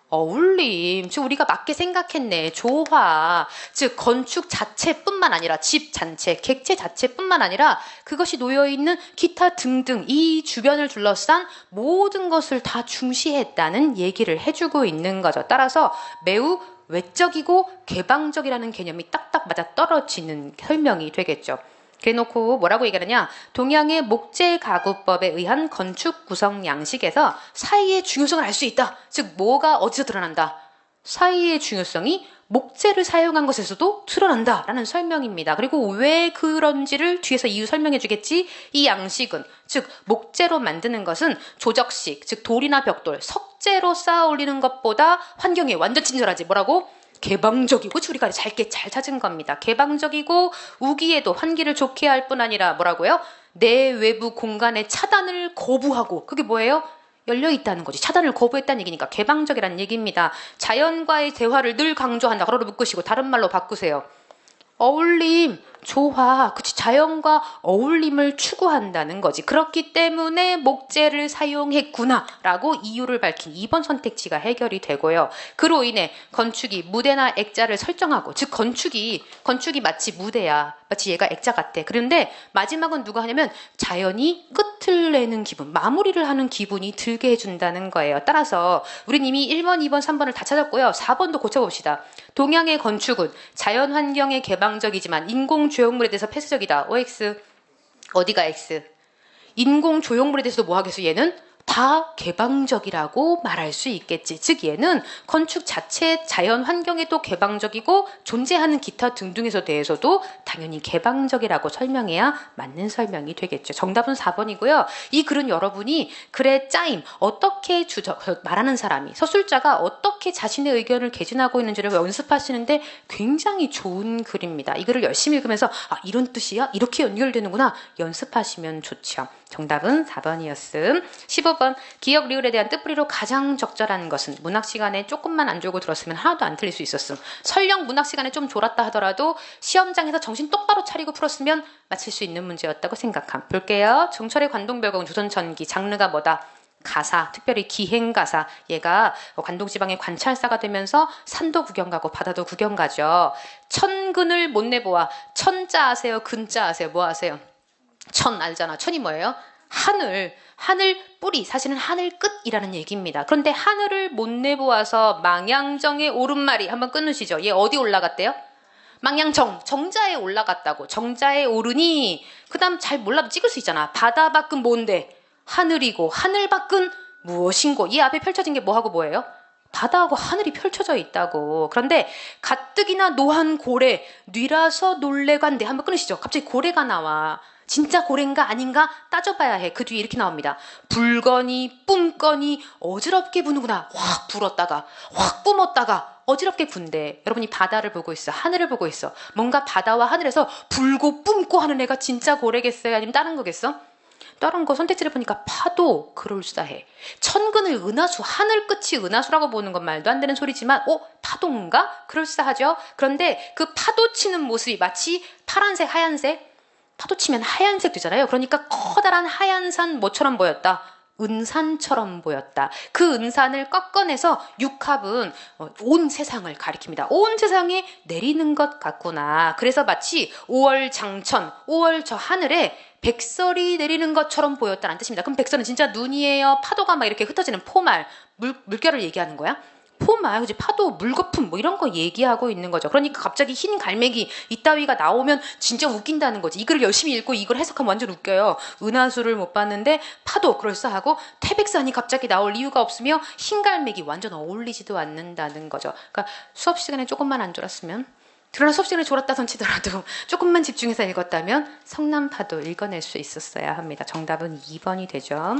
어울림. 즉 우리가 맞게 생각했네. 조화. 즉 건축 자체뿐만 아니라 집 전체, 객체 자체뿐만 아니라 그것이 놓여있는 기타 등등 이 주변을 둘러싼 모든 것을 다 중시했다는 얘기를 해주고 있는 거죠. 따라서 매우 외적이고 개방적이라는 개념이 딱딱 맞아 떨어지는 설명이 되겠죠. 그래놓고 뭐라고 얘기하느냐? 동양의 목재가구법에 의한 건축 구성 양식에서 사이의 중요성을 알 수 있다. 즉 뭐가 어디서 드러난다? 사이의 중요성이 목재를 사용한 것에서도 드러난다라는 설명입니다. 그리고 왜 그런지를 뒤에서 이유 설명해 주겠지? 이 양식은, 즉 목재로 만드는 것은 조적식, 즉 돌이나 벽돌, 석재로 쌓아 올리는 것보다 환경에 완전 친절하지. 뭐라고? 개방적이고, 우리가 잘 찾은 겁니다. 개방적이고 우기에도 환기를 좋게 할 뿐 아니라 뭐라고요? 내 외부 공간의 차단을 거부하고, 그게 뭐예요? 열려 있다는 거지. 차단을 거부했다는 얘기니까 개방적이라는 얘기입니다. 자연과의 대화를 늘 강조한다. 가로로 묶으시고 다른 말로 바꾸세요. 어울림, 조화, 그치, 자연과 어울림을 추구한다는 거지. 그렇기 때문에 목재를 사용했구나 라고 이유를 밝힌 2번 선택지가 해결이 되고요. 그로 인해 건축이 무대나 액자를 설정하고, 즉 건축이 마치 무대야, 마치 얘가 액자 같아. 그런데 마지막은 누가 하냐면 자연이 끝을 내는 기분, 마무리를 하는 기분이 들게 해준다는 거예요. 따라서 우린 이미 1번, 2번, 3번을 다 찾았고요. 4번도 고쳐봅시다. 동양의 건축은 자연 환경에 개방적이지만 인공 조형물에 대해서 폐쇄적이다. OX. 어디가 X? 인공 조형물에 대해서도 뭐 하겠어? 얘는 다 개방적이라고 말할 수 있겠지. 즉 얘는 건축 자체 자연 환경에도 개방적이고 존재하는 기타 등등에서 대해서도 당연히 개방적이라고 설명해야 맞는 설명이 되겠죠. 정답은 4번이고요. 이 글은 여러분이 글의 짜임, 어떻게 말하는 사람이, 서술자가 어떻게 자신의 의견을 개진하고 있는지를 연습하시는데 굉장히 좋은 글입니다. 이 글을 열심히 읽으면서 이런 뜻이야? 이렇게 연결되는구나. 연습하시면 좋죠. 정답은 4번이었음. 15번. 기역 리을에 대한 뜻풀이로 가장 적절한 것은? 문학 시간에 조금만 안 졸고 들었으면 하나도 안 틀릴 수 있었음. 설령 문학 시간에 좀 졸았다 하더라도 시험장에서 정신 똑바로 차리고 풀었으면 맞힐 수 있는 문제였다고 생각함. 볼게요. 정철의 관동별곡 조선전기. 장르가 뭐다? 가사, 특별히 기행가사. 얘가 관동지방의 관찰사가 되면서 산도 구경 가고 바다도 구경 가죠. 천근을 못 내보아. 천자 아세요? 근자 아세요? 뭐 아세요? 천 알잖아. 천이 뭐예요? 하늘 뿌리, 사실은 하늘 끝이라는 얘기입니다. 그런데 하늘을 못 내보아서 망양정에 오른말이, 한번 끊으시죠. 얘 어디 올라갔대요? 망양정, 정자에 올라갔다고. 정자에 오르니, 그 다음 잘 몰라도 찍을 수 있잖아. 바다 밖은 뭔데? 하늘이고, 하늘 밖은 무엇인고. 얘 앞에 펼쳐진 게 뭐하고 뭐예요? 바다하고 하늘이 펼쳐져 있다고. 그런데 가뜩이나 노한 고래, 뉘라서 놀래간대. 한번 끊으시죠. 갑자기 고래가 나와. 진짜 고래인가 아닌가 따져봐야 해. 그 뒤에 이렇게 나옵니다. 불거니 뿜거니 어지럽게 부는구나. 확 불었다가 확 뿜었다가 어지럽게 군대. 여러분이 바다를 보고 있어. 하늘을 보고 있어. 뭔가 바다와 하늘에서 불고 뿜고 하는 애가 진짜 고래겠어요? 아니면 다른 거겠어? 다른 거 선택지를 보니까 파도 그럴싸해. 천근을 은하수, 하늘 끝이 은하수라고 보는 건 말도 안 되는 소리지만 파도인가? 그럴싸하죠. 그런데 그 파도 치는 모습이 마치 파란색, 하얀색, 파도 치면 하얀색 되잖아요. 그러니까 커다란 하얀 산 뭐처럼 보였다? 은산처럼 보였다. 그 은산을 꺾어내서 육합은 온 세상을 가리킵니다. 온 세상에 내리는 것 같구나. 그래서 마치 5월 장천, 5월 저 하늘에 백설이 내리는 것처럼 보였다는 뜻입니다. 그럼 백설은 진짜 눈이에요? 파도가 막 이렇게 흩어지는 포말, 물결을 얘기하는 거야? 포말, 그지? 파도, 물거품 뭐 이런 거 얘기하고 있는 거죠. 그러니까 갑자기 흰 갈매기 이따위가 나오면 진짜 웃긴다는 거지. 이 글을 열심히 읽고 이걸 해석하면 완전 웃겨요. 은하수를 못 봤는데 파도 그럴싸하고 태백산이 갑자기 나올 이유가 없으며 흰 갈매기 완전 어울리지도 않는다는 거죠. 그러니까 수업 시간에 조금만 안 졸았으면, 그러나 수업 시간에 졸았다선 치더라도 조금만 집중해서 읽었다면 성남파도 읽어낼 수 있었어야 합니다. 정답은 2번이 되죠.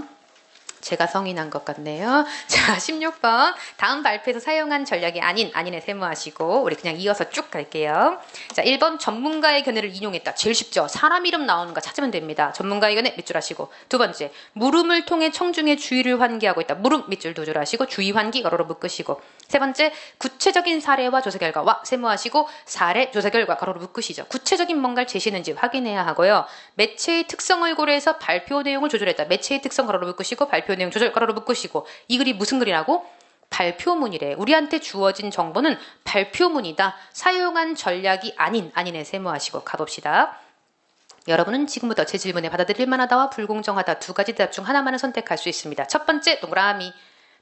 제가 성이 난 것 같네요. 자, 16번. 다음 발표에서 사용한 전략이 아닌에 세모하시고 우리 그냥 이어서 쭉 갈게요. 자, 1번 전문가의 견해를 인용했다. 제일 쉽죠. 사람 이름 나오는 거 찾으면 됩니다. 전문가의 견해 밑줄 하시고. 두 번째, 물음을 통해 청중의 주의를 환기하고 있다. 물음 밑줄 두 줄 하시고 주의 환기 가로로 묶으시고. 세 번째, 구체적인 사례와 조사 결과와 세모하시고 사례, 조사 결과 가로로 묶으시죠. 구체적인 뭔가를 제시했는지 확인해야 하고요. 매체의 특성을 고려해서 발표 내용을 조절했다. 매체의 특성 가로로 묶으시고 발표 내용 조절 가로로 묶으시고. 이 글이 무슨 글이라고? 발표문이래. 우리한테 주어진 정보는 발표문이다. 사용한 전략이 아닌에 세모하시고 가봅시다. 여러분은 지금부터 제 질문에 받아들일 만하다와 불공정하다 두 가지 대답 중 하나만을 선택할 수 있습니다. 첫 번째, 동그라미.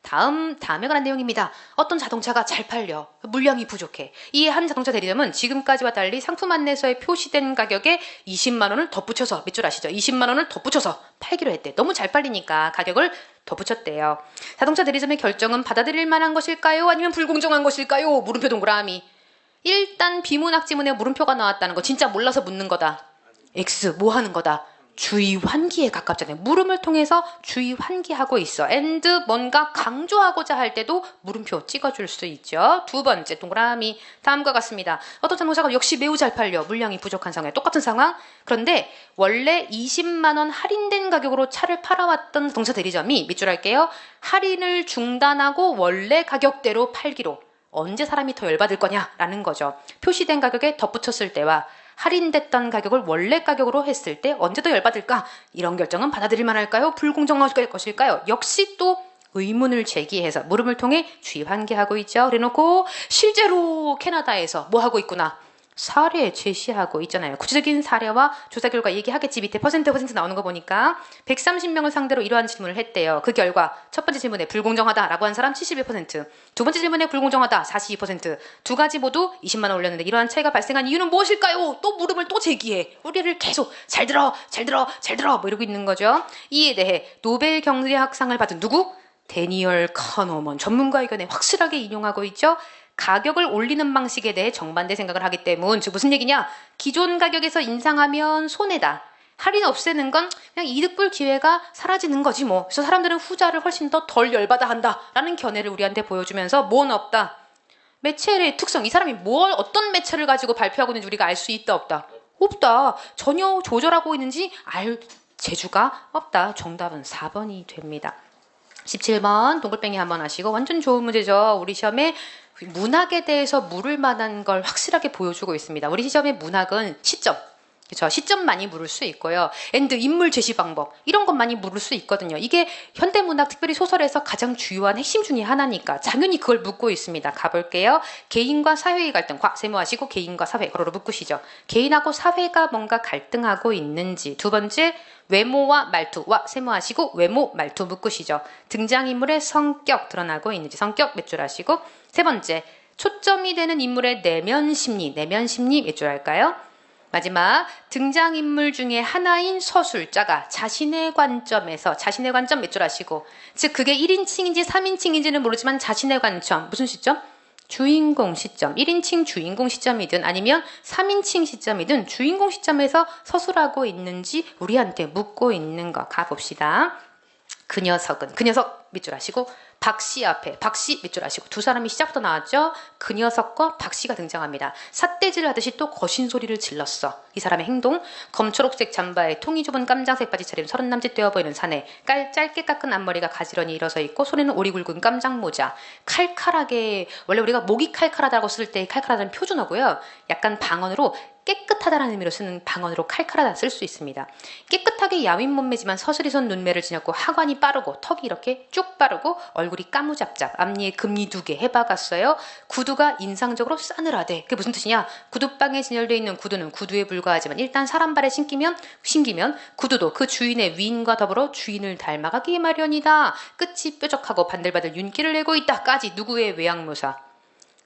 다음에 관한 내용입니다. 어떤 자동차가 잘 팔려. 물량이 부족해. 이 한 자동차 대리점은 지금까지와 달리 상품 안내서에 표시된 가격에 20만 원을 덧붙여서, 밑줄 아시죠? 20만 원을 덧붙여서 팔기로 했대. 너무 잘 팔리니까 가격을 덧붙였대요. 자동차 대리점의 결정은 받아들일 만한 것일까요? 아니면 불공정한 것일까요? 물음표 동그라미. 일단 비문학지문에 물음표가 나왔다는 거 진짜 몰라서 묻는 거다. X 뭐 하는 거다? 주의 환기에 가깝잖아요. 물음을 통해서 주의 환기하고 있어. and 뭔가 강조하고자 할 때도 물음표 찍어줄 수 있죠. 두 번째 동그라미. 다음과 같습니다. 어떤 자동차가 역시 매우 잘 팔려. 물량이 부족한 상황에 똑같은 상황. 그런데 원래 20만 원 할인된 가격으로 차를 팔아왔던 자동차 대리점이 밑줄 할게요. 할인을 중단하고 원래 가격대로 팔기로. 언제 사람이 더 열받을 거냐라는 거죠. 표시된 가격에 덧붙였을 때와 할인됐던 가격을 원래 가격으로 했을 때 언제 더 열받을까? 이런 결정은 받아들일 만할까요? 불공정할 것일까요? 역시 또 의문을 제기해서 물음을 통해 주의 환기하고 있죠. 그래놓고 실제로 캐나다에서 뭐 하고 있구나. 사례 제시하고 있잖아요. 구체적인 사례와 조사 결과 얘기하겠지. 밑에 퍼센트 나오는 거 보니까 130명을 상대로 이러한 질문을 했대요. 그 결과 첫 번째 질문에 불공정하다라고 한 사람 71%, 두 번째 질문에 불공정하다 42%, 두 가지 모두 20만 원 올렸는데 이러한 차이가 발생한 이유는 무엇일까요? 또 물음을 또 제기해. 우리를 계속 잘 들어 뭐 이러고 있는 거죠. 이에 대해 노벨 경제학상을 받은 누구? 데니얼 카노먼 전문가의 견해 확실하게 인용하고 있죠. 가격을 올리는 방식에 대해 정반대 생각을 하기 때문. 즉 무슨 얘기냐? 기존 가격에서 인상하면 손해다. 할인 없애는 건 그냥 이득 볼 기회가 사라지는 거지 뭐. 그래서 사람들은 후자를 훨씬 더 덜 열받아 한다라는 견해를 우리한테 보여주면서 뭔 없다. 매체의 특성. 이 사람이 어떤 매체를 가지고 발표하고 있는지 우리가 알 수 있다 없다? 없다. 전혀 조절하고 있는지 알 재주가 없다. 정답은 4번이 됩니다. 17번 동글뱅이 한번 하시고 완전 좋은 문제죠. 우리 시험에 문학에 대해서 물을 만한 걸 확실하게 보여주고 있습니다. 우리 시험의 문학은 시점, 그렇죠? 시점 많이 물을 수 있고요. and 인물 제시 방법 이런 것 많이 물을 수 있거든요. 이게 현대문학 특별히 소설에서 가장 주요한 핵심 중에 하나니까 당연히 그걸 묻고 있습니다. 가볼게요. 개인과 사회의 갈등, 세모하시고 개인과 사회 가로로 묶으시죠. 개인하고 사회가 뭔가 갈등하고 있는지. 두 번째 외모와 말투와 세모하시고 외모 말투 묶으시죠. 등장인물의 성격 드러나고 있는지 성격 몇 줄 하시고. 세 번째 초점이 되는 인물의 내면 심리 몇 줄 할까요? 마지막 등장인물 중에 하나인 서술자가 자신의 관점에서 자신의 관점 몇 줄 하시고. 즉 그게 1인칭인지 3인칭인지는 모르지만 자신의 관점 무슨 시점? 주인공 시점, 1인칭 주인공 시점이든 아니면 3인칭 시점이든 주인공 시점에서 서술하고 있는지 우리한테 묻고 있는 거 가봅시다. 그 녀석 밑줄 하시고 박씨 앞에 박씨 밑줄 하시고 두 사람이 시작부터 나왔죠. 그 녀석과 박씨가 등장합니다. 삿대질 하듯이 또 거신 소리를 질렀어. 이 사람의 행동, 검초록색 잠바에 통이 좁은 깜장색 바지 차림, 서른 남짓 되어 보이는 사내, 짧게 깎은 앞머리가 가지런히 일어서 있고 손에는 오리 굵은 깜장 모자, 칼칼하게, 원래 우리가 목이 칼칼하다고 쓸 때 칼칼하다는 표준어고요. 약간 방언으로 깨끗하다라는 의미로 쓰는 방언으로 칼칼하다 쓸 수 있습니다. 깨끗하게 야윈 몸매지만 서슬이 선 눈매를 지녔고 하관이 빠르고 턱이 이렇게 쭉 빠르고 얼굴이 까무잡잡, 앞니에 금리 2개 해박았어요. 구두가 인상적으로 싸늘하대. 그게 무슨 뜻이냐? 구두방에 진열되어 있는 구두는 구두에 불과하지만 일단 사람 발에 신기면 구두도 그 주인의 위인과 더불어 주인을 닮아가기 마련이다. 끝이 뾰족하고 반들반들 윤기를 내고 있다까지 누구의 외양묘사?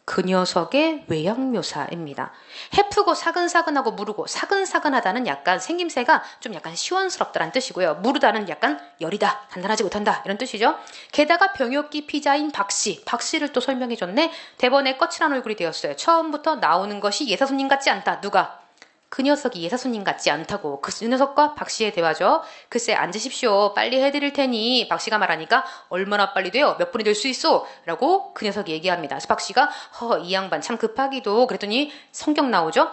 그 녀석의 외양묘사입니다. 해프고 사근사근하고 무르고 사근사근하다는 약간 생김새가 좀 약간 시원스럽다는 뜻이고요. 무르다는 약간 여리다, 단단하지 못한다 이런 뜻이죠. 게다가 병역기 피자인 박씨를 또 설명해줬네. 대본에 거칠한 얼굴이 되었어요. 처음부터 나오는 것이 예사손님 같지 않다. 누가? 그 녀석이 예사손님 같지 않다고. 그 녀석과 박씨의 대화죠. 글쎄 앉으십시오. 빨리 해드릴 테니. 박씨가 말하니까 얼마나 빨리 돼요? 몇 분이 될 수 있어? 라고 그 녀석이 얘기합니다. 그래서 박씨가 이 양반 참 급하기도. 그랬더니 성경 나오죠.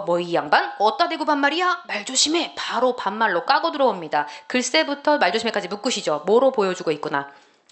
뭐 이 양반? 어따 대고 반말이야? 말 조심해. 바로 반말로 까고 들어옵니다. 글쎄부터 말 조심해까지 묶으시죠. 뭐로 보여주고 있구나.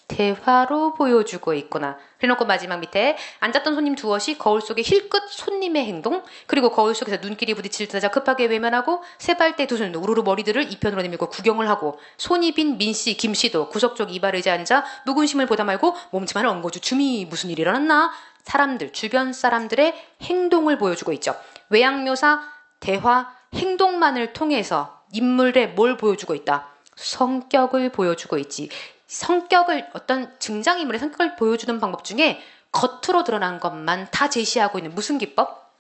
대화로 보여주고 있구나. 그래놓고 마지막 밑에 앉았던 손님 두엇이 거울 속에 힐끗 손님의 행동, 그리고 거울 속에서 눈길이 부딪힐 때 급하게 외면하고 세발대 두 손 우르르 머리들을 이편으로 내밀고 구경을 하고 손이 빈 민씨 김씨도 구석 쪽 이발 의자에 앉아 묵은심을 보다 말고 몸치마를 엉거주 춤이 무슨 일이 일어났나? 사람들, 주변 사람들의 행동을 보여주고 있죠. 외양묘사, 대화, 행동만을 통해서 인물의 뭘 보여주고 있다? 성격을 보여주고 있지. 성격을 어떤 등장인물의 성격을 보여주는 방법 중에 겉으로 드러난 것만 다 제시하고 있는 무슨 기법?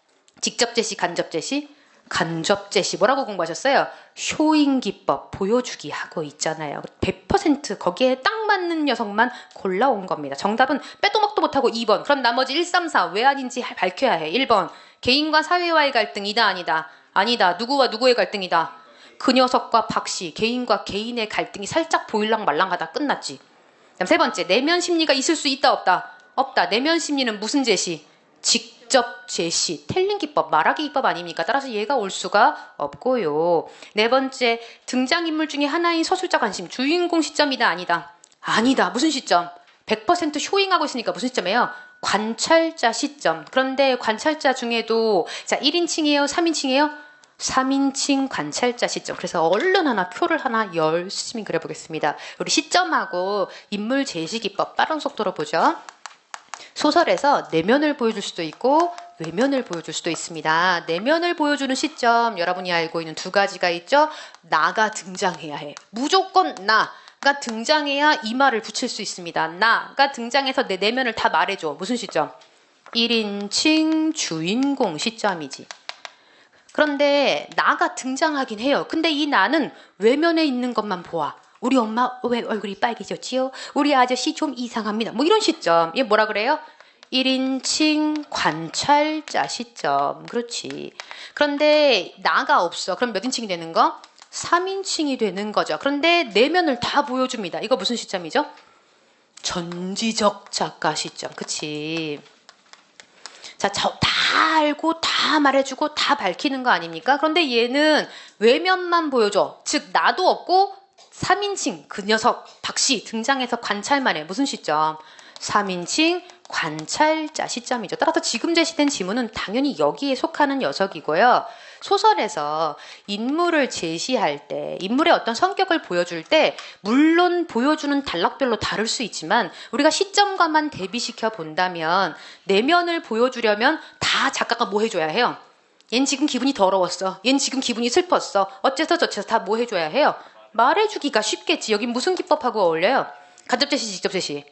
직접 제시, 간접 제시? 간접 제시. 뭐라고 공부하셨어요? 쇼잉 기법 보여주기 하고 있잖아요. 100% 거기에 딱 맞는 녀석만 골라온 겁니다. 정답은 빼도 먹도 못하고 2번. 그럼 나머지 1, 3, 4 왜 아닌지 밝혀야 해. 1번 개인과 사회와의 갈등이다 아니다. 아니다. 누구와 누구의 갈등이다. 그 녀석과 박씨, 개인과 개인의 갈등이 살짝 보일랑 말랑하다 끝났지. 그다음 세 번째, 내면 심리가 있을 수 있다 없다? 없다. 내면 심리는 무슨 제시? 직접 제시. 텔링 기법, 말하기 기법 아닙니까? 따라서 얘가 올 수가 없고요. 네 번째, 등장인물 중에 하나인 서술자 관심, 주인공 시점이다 아니다? 아니다. 무슨 시점? 100% 쇼잉하고 있으니까 무슨 시점이에요? 관찰자 시점. 그런데 관찰자 중에도 자 1인칭이에요? 3인칭이에요? 3인칭 관찰자 시점. 그래서 얼른 하나 표를 하나 열심히 그려보겠습니다. 우리 시점하고 인물 제시 기법 빠른 속도로 보죠. 소설에서 내면을 보여줄 수도 있고 외면을 보여줄 수도 있습니다. 내면을 보여주는 시점 여러분이 알고 있는 두 가지가 있죠. 나가 등장해야 해. 무조건 나가 등장해야 이 말을 붙일 수 있습니다. 나가 등장해서 내 내면을 다 말해줘. 무슨 시점? 1인칭 주인공 시점이지. 그런데 나가 등장하긴 해요. 근데 이 나는 외면에 있는 것만 보아. 우리 엄마 왜 얼굴이 빨개졌지요? 우리 아저씨 좀 이상합니다. 뭐 이런 시점. 얘 뭐라 그래요? 1인칭 관찰자 시점. 그렇지. 그런데 나가 없어. 그럼 몇 인칭이 되는 거? 3인칭이 되는 거죠. 그런데 내면을 다 보여줍니다. 이거 무슨 시점이죠? 전지적 작가 시점. 그치. 자, 다 알고 다 말해주고 다 밝히는 거 아닙니까? 그런데 얘는 외면만 보여줘. 즉 나도 없고 3인칭 그 녀석 박씨 등장해서 관찰만 해. 무슨 시점? 3인칭 관찰자 시점이죠. 따라서 지금 제시된 지문은 당연히 여기에 속하는 녀석이고요. 소설에서 인물을 제시할 때, 인물의 어떤 성격을 보여줄 때 물론 보여주는 단락별로 다를 수 있지만 우리가 시점과만 대비시켜 본다면 내면을 보여주려면 다 작가가 뭐 해줘야 해요? 얜 지금 기분이 더러웠어. 얜 지금 기분이 슬펐어. 어째서 저째서 다 뭐 해줘야 해요? 말해주기가 쉽겠지. 여긴 무슨 기법하고 어울려요? 간접 제시, 직접 제시.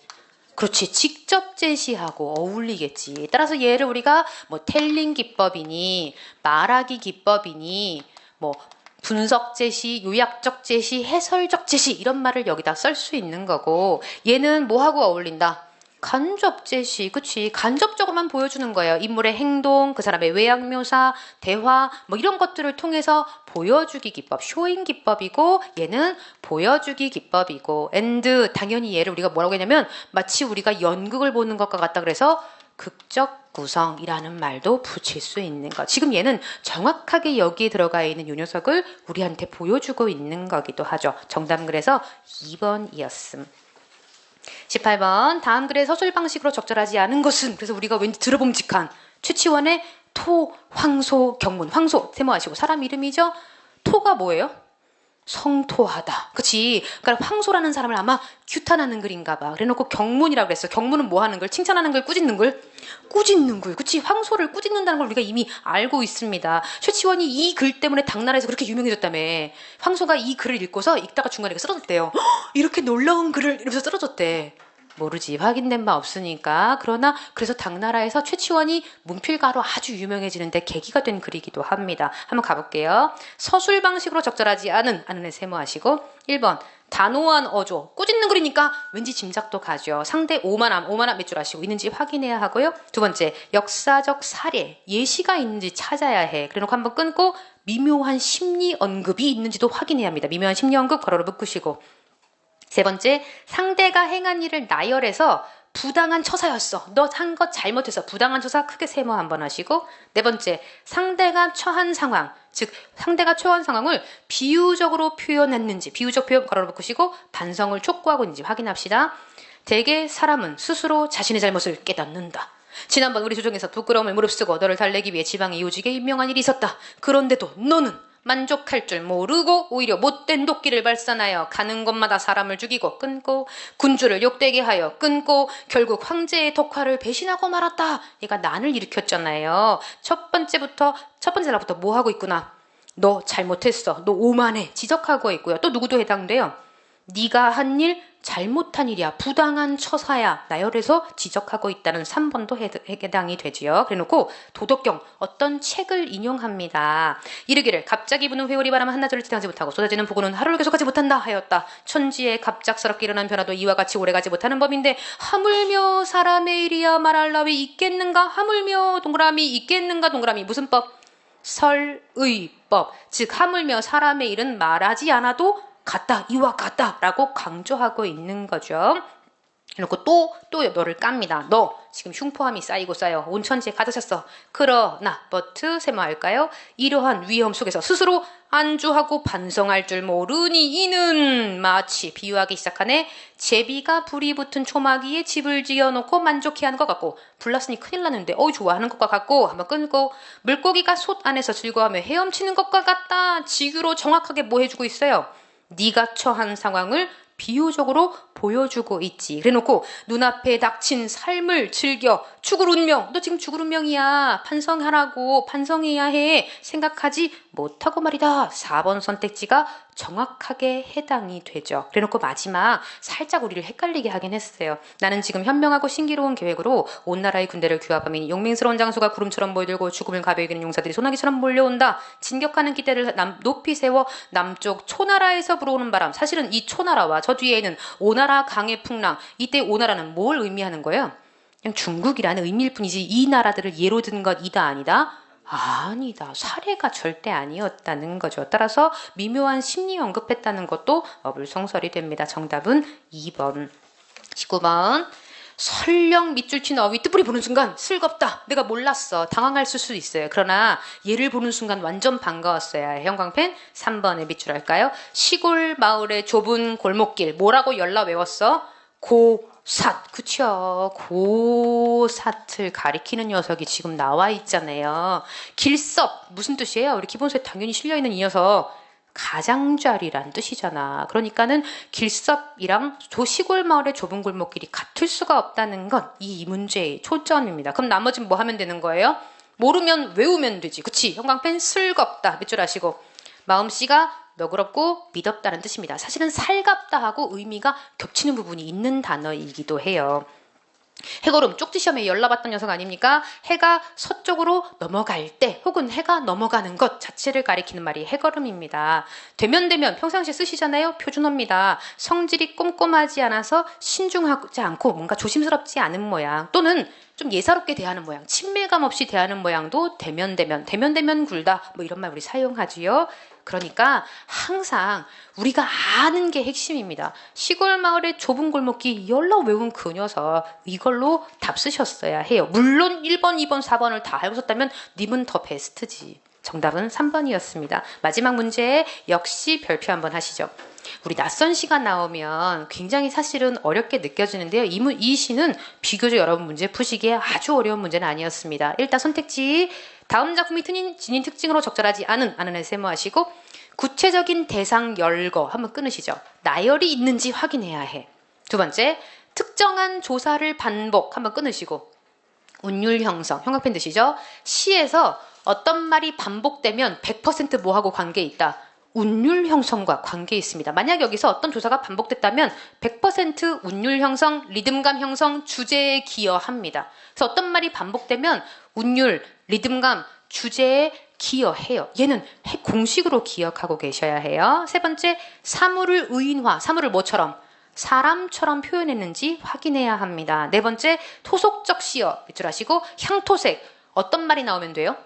그렇지. 직접 제시하고 어울리겠지. 따라서 얘를 우리가 뭐 텔링 기법이니 말하기 기법이니 뭐 분석 제시, 요약적 제시, 해설적 제시 이런 말을 여기다 쓸 수 있는 거고 얘는 뭐하고 어울린다? 간접 제시, 그치? 간접적으로만 보여주는 거예요. 인물의 행동, 그 사람의 외양 묘사, 대화, 뭐 이런 것들을 통해서 보여주기 기법, 쇼잉 기법이고, 얘는 보여주기 기법이고, and 당연히 얘를 우리가 뭐라고 했냐면 마치 우리가 연극을 보는 것과 같다 그래서 극적 구성이라는 말도 붙일 수 있는 것. 지금 얘는 정확하게 여기에 들어가 있는 요 녀석을 우리한테 보여주고 있는 거기도 하죠. 정답은 그래서 2번이었음. 18번 다음 글의 서술 방식으로 적절하지 않은 것은 그래서 우리가 왠지 들어봄직한 최치원의 토, 황소, 경문. 황소 세모하시고 사람 이름이죠. 토가 뭐예요? 성토하다. 그치? 그러니까 황소라는 사람을 아마 규탄하는 글인가 봐. 그래놓고 경문이라고 그랬어. 경문은 뭐 하는 글? 칭찬하는 글, 꾸짖는 글? 꾸짖는 글. 그치? 황소를 꾸짖는다는 걸 우리가 이미 알고 있습니다. 최치원이 이 글 때문에 당나라에서 그렇게 유명해졌다며. 황소가 이 글을 읽고서 읽다가 중간에 쓰러졌대요. 이렇게 놀라운 글을 이러면서 쓰러졌대. 모르지. 확인된 바 없으니까. 그러나 그래서 당나라에서 최치원이 문필가로 아주 유명해지는데 계기가 된 글이기도 합니다. 한번 가볼게요. 서술 방식으로 적절하지 않은 애 세모하시고 1번 단호한 어조. 꾸짖는 글이니까 왠지 짐작도 가죠. 상대 오만함 몇 줄 아시고 있는지 확인해야 하고요. 두 번째 역사적 사례 예시가 있는지 찾아야 해. 그래놓고 한번 끊고 미묘한 심리 언급이 있는지도 확인해야 합니다. 미묘한 심리 언급 괄호로 묶으시고 세 번째, 상대가 행한 일을 나열해서 부당한 처사였어. 너 한 것 잘못해서 부당한 처사 크게 세모 한번 하시고 네 번째, 상대가 처한 상황, 즉 상대가 처한 상황을 비유적으로 표현했는지 비유적 표현 괄호로 묶으시고 반성을 촉구하고 있는지 확인합시다. 대개 사람은 스스로 자신의 잘못을 깨닫는다. 지난번 우리 조정에서 부끄러움을 무릅쓰고 너를 달래기 위해 지방에 요직에 임명한 일이 있었다. 그런데도 너는 만족할 줄 모르고 오히려 못된 도끼를 발산하여 가는 곳마다 사람을 죽이고 끊고 군주를 욕되게 하여 끊고 결국 황제의 덕화를 배신하고 말았다. 얘가 난을 일으켰잖아요. 첫 번째 날부터 뭐 하고 있구나. 너 잘못했어. 너 오만해. 지적하고 있고요. 또 누구도 해당돼요. 네가 한 일 잘못한 일이야. 부당한 처사야. 나열해서 지적하고 있다는 3번도 해당이 되지요. 그래놓고 도덕경 어떤 책을 인용합니다. 이르기를 갑자기 부는 회오리 바람은 한나절을 지탱하지 못하고 쏟아지는 폭우는 하루를 계속하지 못한다 하였다. 천지에 갑작스럽게 일어난 변화도 이와 같이 오래가지 못하는 법인데 하물며 사람의 일이야 말할 나위 있겠는가? 하물며 동그라미 있겠는가? 동그라미 무슨 법? 설의법. 즉 하물며 사람의 일은 말하지 않아도 같다, 이와 같다라고 강조하고 있는 거죠. 그리고 또 너를 깝니다. 너 지금 흉포함이 쌓이고 쌓여 온 천지에 가득 찼어. 그러나 but 세모할까요? 이러한 위험 속에서 스스로 안주하고 반성할 줄 모르니 이는 마치 비유하기 시작하네. 제비가 불이 붙은 초마기에 집을 지어놓고 만족해하는 것 같고 불났으니 큰일 났는데 좋아하는 것과 같고 한번 끊고 물고기가 솥 안에서 즐거워하며 헤엄치는 것과 같다. 지규로 정확하게 뭐 해주고 있어요? 네가 처한 상황을 비유적으로 보여주고 있지. 그래놓고 눈앞에 닥친 삶을 즐겨. 죽을 운명. 너 지금 죽을 운명이야. 반성하라고. 반성해야 해. 생각하지 못하고 말이다. 4번 선택지가 정확하게 해당이 되죠. 그래놓고 마지막 살짝 우리를 헷갈리게 하긴 했어요. 나는 지금 현명하고 신기로운 계획으로 온 나라의 군대를 규합하며 용맹스러운 장수가 구름처럼 몰들고 죽음을 가벼이 이기는 용사들이 소나기처럼 몰려온다. 진격하는 기대를 높이 세워 남쪽 초나라에서 불어오는 바람. 사실은 이 초나라와 저 뒤에는 오나라 강의 풍랑. 이때 오나라는 뭘 의미하는 거예요? 그냥 중국이라는 의미일 뿐이지 이 나라들을 예로 든 것 이다 아니다? 아니다. 사례가 절대 아니었다는 거죠. 따라서 미묘한 심리 언급했다는 것도 어불성설이 됩니다. 정답은 2번. 19번. 설령 밑줄 친 어휘 뜻풀이 보는 순간 슬겁다. 내가 몰랐어. 당황할 수 있어요. 그러나 얘를 보는 순간 완전 반가웠어야 해. 형광펜 3번에 밑줄 할까요? 시골 마을의 좁은 골목길. 뭐라고 열라 외웠어? 고삿. 그쵸. 고삿을 가리키는 녀석이 지금 나와 있잖아요. 길섭. 무슨 뜻이에요? 우리 기본서에 당연히 실려있는 이 녀석. 가장자리란 뜻이잖아. 그러니까는 길섭이랑 시골 마을의 좁은 골목길이 같을 수가 없다는 건 이 문제의 초점입니다. 그럼 나머지는 뭐 하면 되는 거예요? 모르면 외우면 되지. 그치? 형광펜 슬겁다. 몇 줄 아시고. 마음씨가 너그럽고 믿었다는 뜻입니다. 사실은 살갑다 하고 의미가 겹치는 부분이 있는 단어이기도 해요. 해걸음 쪽지 시험에 열나봤던 녀석 아닙니까? 해가 서쪽으로 넘어갈 때 혹은 해가 넘어가는 것 자체를 가리키는 말이 해걸음입니다. 되면 평상시에 쓰시잖아요. 표준어입니다. 성질이 꼼꼼하지 않아서 신중하지 않고 뭔가 조심스럽지 않은 모양 또는 좀 예사롭게 대하는 모양, 친밀감 없이 대하는 모양도 되면 굴다 뭐 이런 말 우리 사용하지요. 그러니까 항상 우리가 아는 게 핵심입니다. 시골 마을의 좁은 골목길 열로 외운 그 녀석 이걸로 답 쓰셨어야 해요. 물론 1번, 2번, 4번을 다 알고 썼다면 님은 더 베스트지. 정답은 3번이었습니다. 마지막 문제 역시 별표 한번 하시죠. 우리 낯선 시가 나오면 굉장히 사실은 어렵게 느껴지는데요. 이 시는 비교적 여러분 문제 푸시기에 아주 어려운 문제는 아니었습니다. 일단 선택지 다음 작품이 지닌 특징으로 적절하지 않은에 세모하시고 구체적인 대상 열거 한번 끊으시죠. 나열이 있는지 확인해야 해. 두 번째 특정한 조사를 반복 한번 끊으시고 운율 형성 형광펜 드시죠. 시에서 어떤 말이 반복되면 100% 뭐하고 관계 있다. 운율 형성과 관계 있습니다. 만약 여기서 어떤 조사가 반복됐다면 100% 운율 형성, 리듬감 형성, 주제에 기여합니다. 그래서 어떤 말이 반복되면 운율, 리듬감, 주제에 기여해요. 얘는 공식으로 기억하고 계셔야 해요. 세 번째, 사물을 의인화, 사물을 뭐처럼? 사람처럼 표현했는지 확인해야 합니다. 네 번째, 토속적 시어, 밑줄 하시고 향토색, 어떤 말이 나오면 돼요?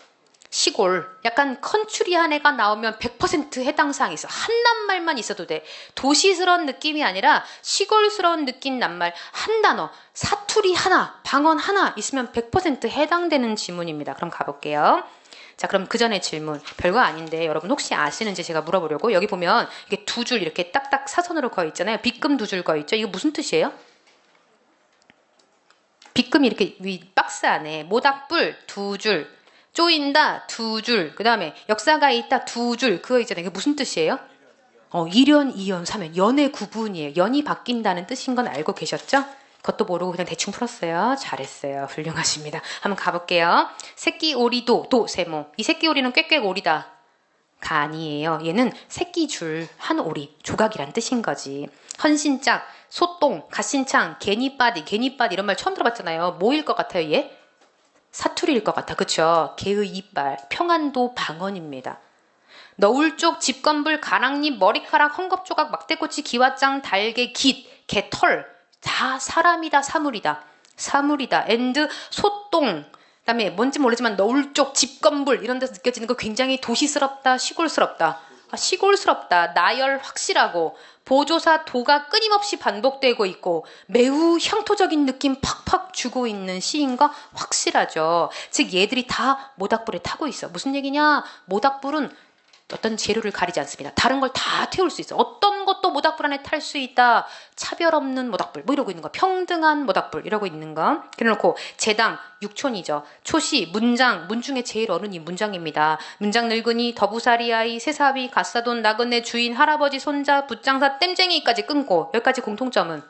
시골, 약간 컨츄리한 애가 나오면 100% 해당 사항이 있어. 한 낱말만 있어도 돼. 도시스러운 느낌이 아니라 시골스러운 느낌 낱말 한 단어, 사투리 하나, 방언 하나 있으면 100% 해당되는 지문입니다. 그럼 가볼게요. 자, 그럼 그 전에 질문. 별거 아닌데 여러분 혹시 아시는지 제가 물어보려고. 여기 보면 이게 두 줄 이렇게 딱딱 사선으로 그어 있잖아요. 빗금 두 줄 그어 있죠. 이거 무슨 뜻이에요? 빗금이 이렇게 위 박스 안에 모닥불 두 줄, 쪼인다 두 줄, 그 다음에 역사가 있다 두 줄, 그거 있잖아요. 이게 무슨 뜻이에요? 1연, 2연, 3연. 연의 구분이에요. 연이 바뀐다는 뜻인 건 알고 계셨죠? 그것도 모르고 그냥 대충 풀었어요. 잘했어요. 훌륭하십니다. 한번 가볼게요. 새끼 오리도, 도, 세모. 이 새끼 오리는 꽥꽥 오리다. 가 아니에요. 얘는 새끼 줄, 한 오리, 조각이란 뜻인 거지. 헌신짝, 소똥, 갓신창, 개니빠디 이런 말 처음 들어봤잖아요. 뭐일 것 같아요, 얘? 사투리일 것 같아. 그쵸? 개의 이빨, 평안도 방언입니다. 너울쪽, 집건불, 가랑잎, 머리카락, 헝겊조각, 막대꼬치, 기와장, 달개, 깃, 개털 다 사람이다, 사물이다. 앤드 소똥, 그다음에 뭔지 모르지만 너울쪽, 집건불 이런 데서 느껴지는 거 굉장히 도시스럽다, 시골스럽다. 시골스럽다, 나열 확실하고 보조사 도가 끊임없이 반복되고 있고 매우 향토적인 느낌 팍팍 주고 있는 시인과 확실하죠. 즉 얘들이 다 모닥불에 타고 있어. 무슨 얘기냐? 모닥불은 어떤 재료를 가리지 않습니다. 다른 걸 다 태울 수 있어. 어떤 것도 모닥불 안에 탈 수 있다. 차별 없는 모닥불 뭐 이러고 있는 거. 평등한 모닥불 이러고 있는 거. 그래놓고 제당, 육촌이죠. 초시, 문장, 문 중에 제일 어른이 문장입니다. 문장 늙은이, 더부살이 아이, 새사위, 갓사돈, 나그네, 주인, 할아버지, 손자, 붓장사, 땜쟁이까지 끊고 여기까지 공통점은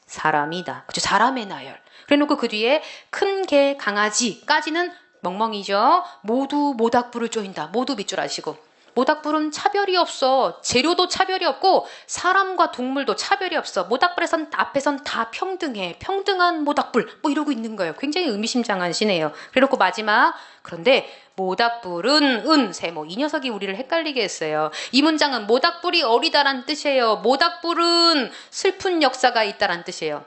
사람이다. 그렇죠? 사람의 나열. 그래놓고 그 뒤에 큰 개, 강아지까지는 멍멍이죠. 모두 모닥불을 쪼인다. 모두 밑줄 아시고. 모닥불은 차별이 없어. 재료도 차별이 없고 사람과 동물도 차별이 없어. 모닥불에선 앞에선 다 평등해. 평등한 모닥불 뭐 이러고 있는 거예요. 굉장히 의미심장한 시네요. 그래놓고 마지막 그런데 모닥불은 세모. 이 녀석이 우리를 헷갈리게 했어요. 이 문장은 모닥불이 어리다란 뜻이에요. 모닥불은 슬픈 역사가 있다란 뜻이에요.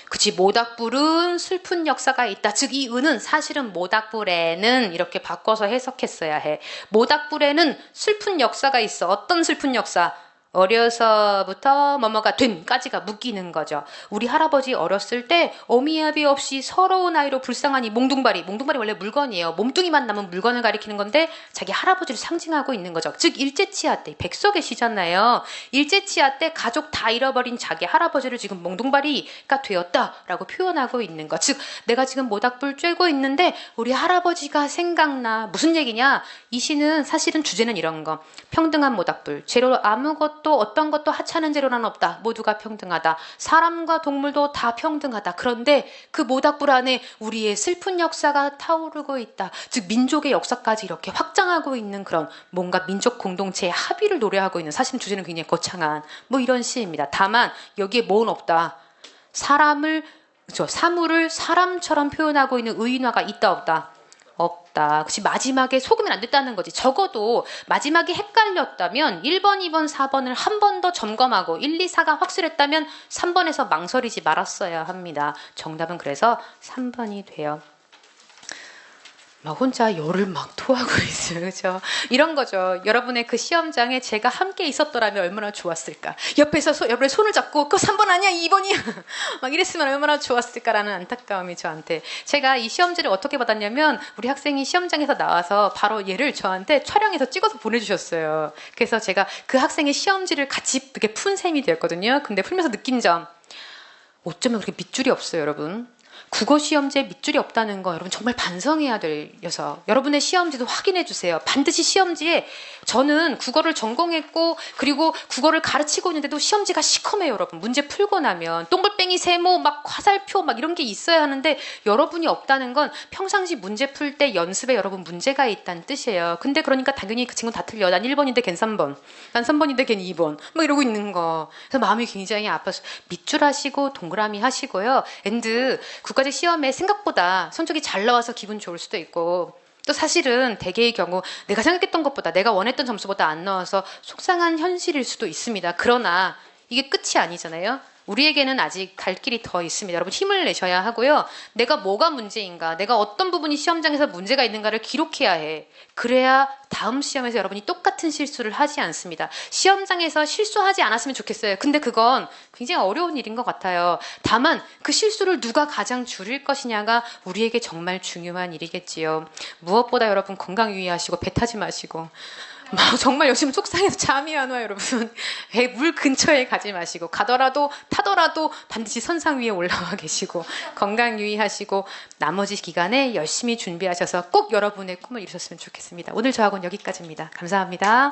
그치, 모닥불은 슬픈 역사가 있다. 즉 이 은은 사실은 모닥불에는 이렇게 바꿔서 해석했어야 해. 모닥불에는 슬픈 역사가 있어. 어떤 슬픈 역사? 어려서부터 뭐뭐가 된까지가 묶이는 거죠. 우리 할아버지 어렸을 때 어미아비 없이 서러운 아이로 불쌍하니 몽둥바리 원래 물건이에요. 몸뚱이만 남은 물건을 가리키는 건데 자기 할아버지를 상징하고 있는 거죠. 즉 일제치하 때 백석의 시잖아요. 일제치하 때 가족 다 잃어버린 자기 할아버지를 지금 몽둥바리가 되었다라고 표현하고 있는 거. 즉 내가 지금 모닥불 쬐고 있는데 우리 할아버지가 생각나. 무슨 얘기냐? 이 시는 사실은 주제는 이런 거. 평등한 모닥불. 재료 아무것도 어떤 것도 하찮은 재료는 없다. 모두가 평등하다. 사람과 동물도 다 평등하다. 그런데 그 모닥불 안에 우리의 슬픈 역사가 타오르고 있다. 즉 민족의 역사까지 이렇게 확장하고 있는 그런 뭔가 민족 공동체의 합의를 노래하고 있는 사실은 주제는 굉장히 거창한 뭐 이런 시입니다. 다만 여기에 뭐는 없다. 사람을 그렇죠? 사물을 사람처럼 표현하고 있는 의인화가 있다 없다? 없다. 그치, 마지막에 속으면 안 됐다는 거지. 적어도 마지막에 헷갈렸다면 1번, 2번, 4번을 한 번 더 점검하고 1, 2, 4가 확실했다면 3번에서 망설이지 말았어야 합니다. 정답은 그래서 3번이 돼요. 막 혼자 열을 막 토하고 있어요. 그죠? 이런 거죠. 여러분의 그 시험장에 제가 함께 있었더라면 얼마나 좋았을까. 옆에서 여러분의 손을 잡고 그거 3번 아니야 2번이야 막 이랬으면 얼마나 좋았을까라는 안타까움이 저한테. 제가 이 시험지를 어떻게 받았냐면 우리 학생이 시험장에서 나와서 바로 얘를 저한테 촬영해서 찍어서 보내주셨어요. 그래서 제가 그 학생의 시험지를 같이 이렇게 푼 셈이 되었거든요. 근데 풀면서 느낀 점, 어쩌면 그렇게 밑줄이 없어요, 여러분. 국어 시험지에 밑줄이 없다는 거 여러분 정말 반성해야 될 녀석. 여러분의 시험지도 확인해 주세요. 반드시 시험지에, 저는 국어를 전공했고 그리고 국어를 가르치고 있는데도 시험지가 시커매요. 여러분 문제 풀고 나면 동글뱅이 세모 막 화살표 막 이런 게 있어야 하는데 여러분이 없다는 건 평상시 문제 풀 때 연습에 여러분 문제가 있다는 뜻이에요. 근데 그러니까 당연히 그 친구는 다 틀려. 난 1번인데 걘 3번, 난 3번인데 걘 2번 막 이러고 있는 거. 그래서 마음이 굉장히 아파서 밑줄 하시고 동그라미 하시고요. 앤드 국가직 시험에 생각보다 성적이 잘 나와서 기분 좋을 수도 있고, 또 사실은 대개의 경우 내가 생각했던 것보다, 내가 원했던 점수보다 안 나와서 속상한 현실일 수도 있습니다. 그러나 이게 끝이 아니잖아요. 우리에게는 아직 갈 길이 더 있습니다. 여러분 힘을 내셔야 하고요. 내가 뭐가 문제인가, 내가 어떤 부분이 시험장에서 문제가 있는가를 기록해야 해. 그래야 다음 시험에서 여러분이 똑같은 실수를 하지 않습니다. 시험장에서 실수하지 않았으면 좋겠어요. 근데 그건 굉장히 어려운 일인 것 같아요. 다만 그 실수를 누가 가장 줄일 것이냐가 우리에게 정말 중요한 일이겠지요. 무엇보다 여러분 건강 유의하시고 배 타지 마시고, 정말 요즘 속상해서 잠이 안 와요, 여러분. 물 근처에 가지 마시고, 가더라도 타더라도 반드시 선상 위에 올라와 계시고, 건강 유의하시고, 나머지 기간에 열심히 준비하셔서 꼭 여러분의 꿈을 이루셨으면 좋겠습니다. 오늘 저하고는 여기까지입니다. 감사합니다.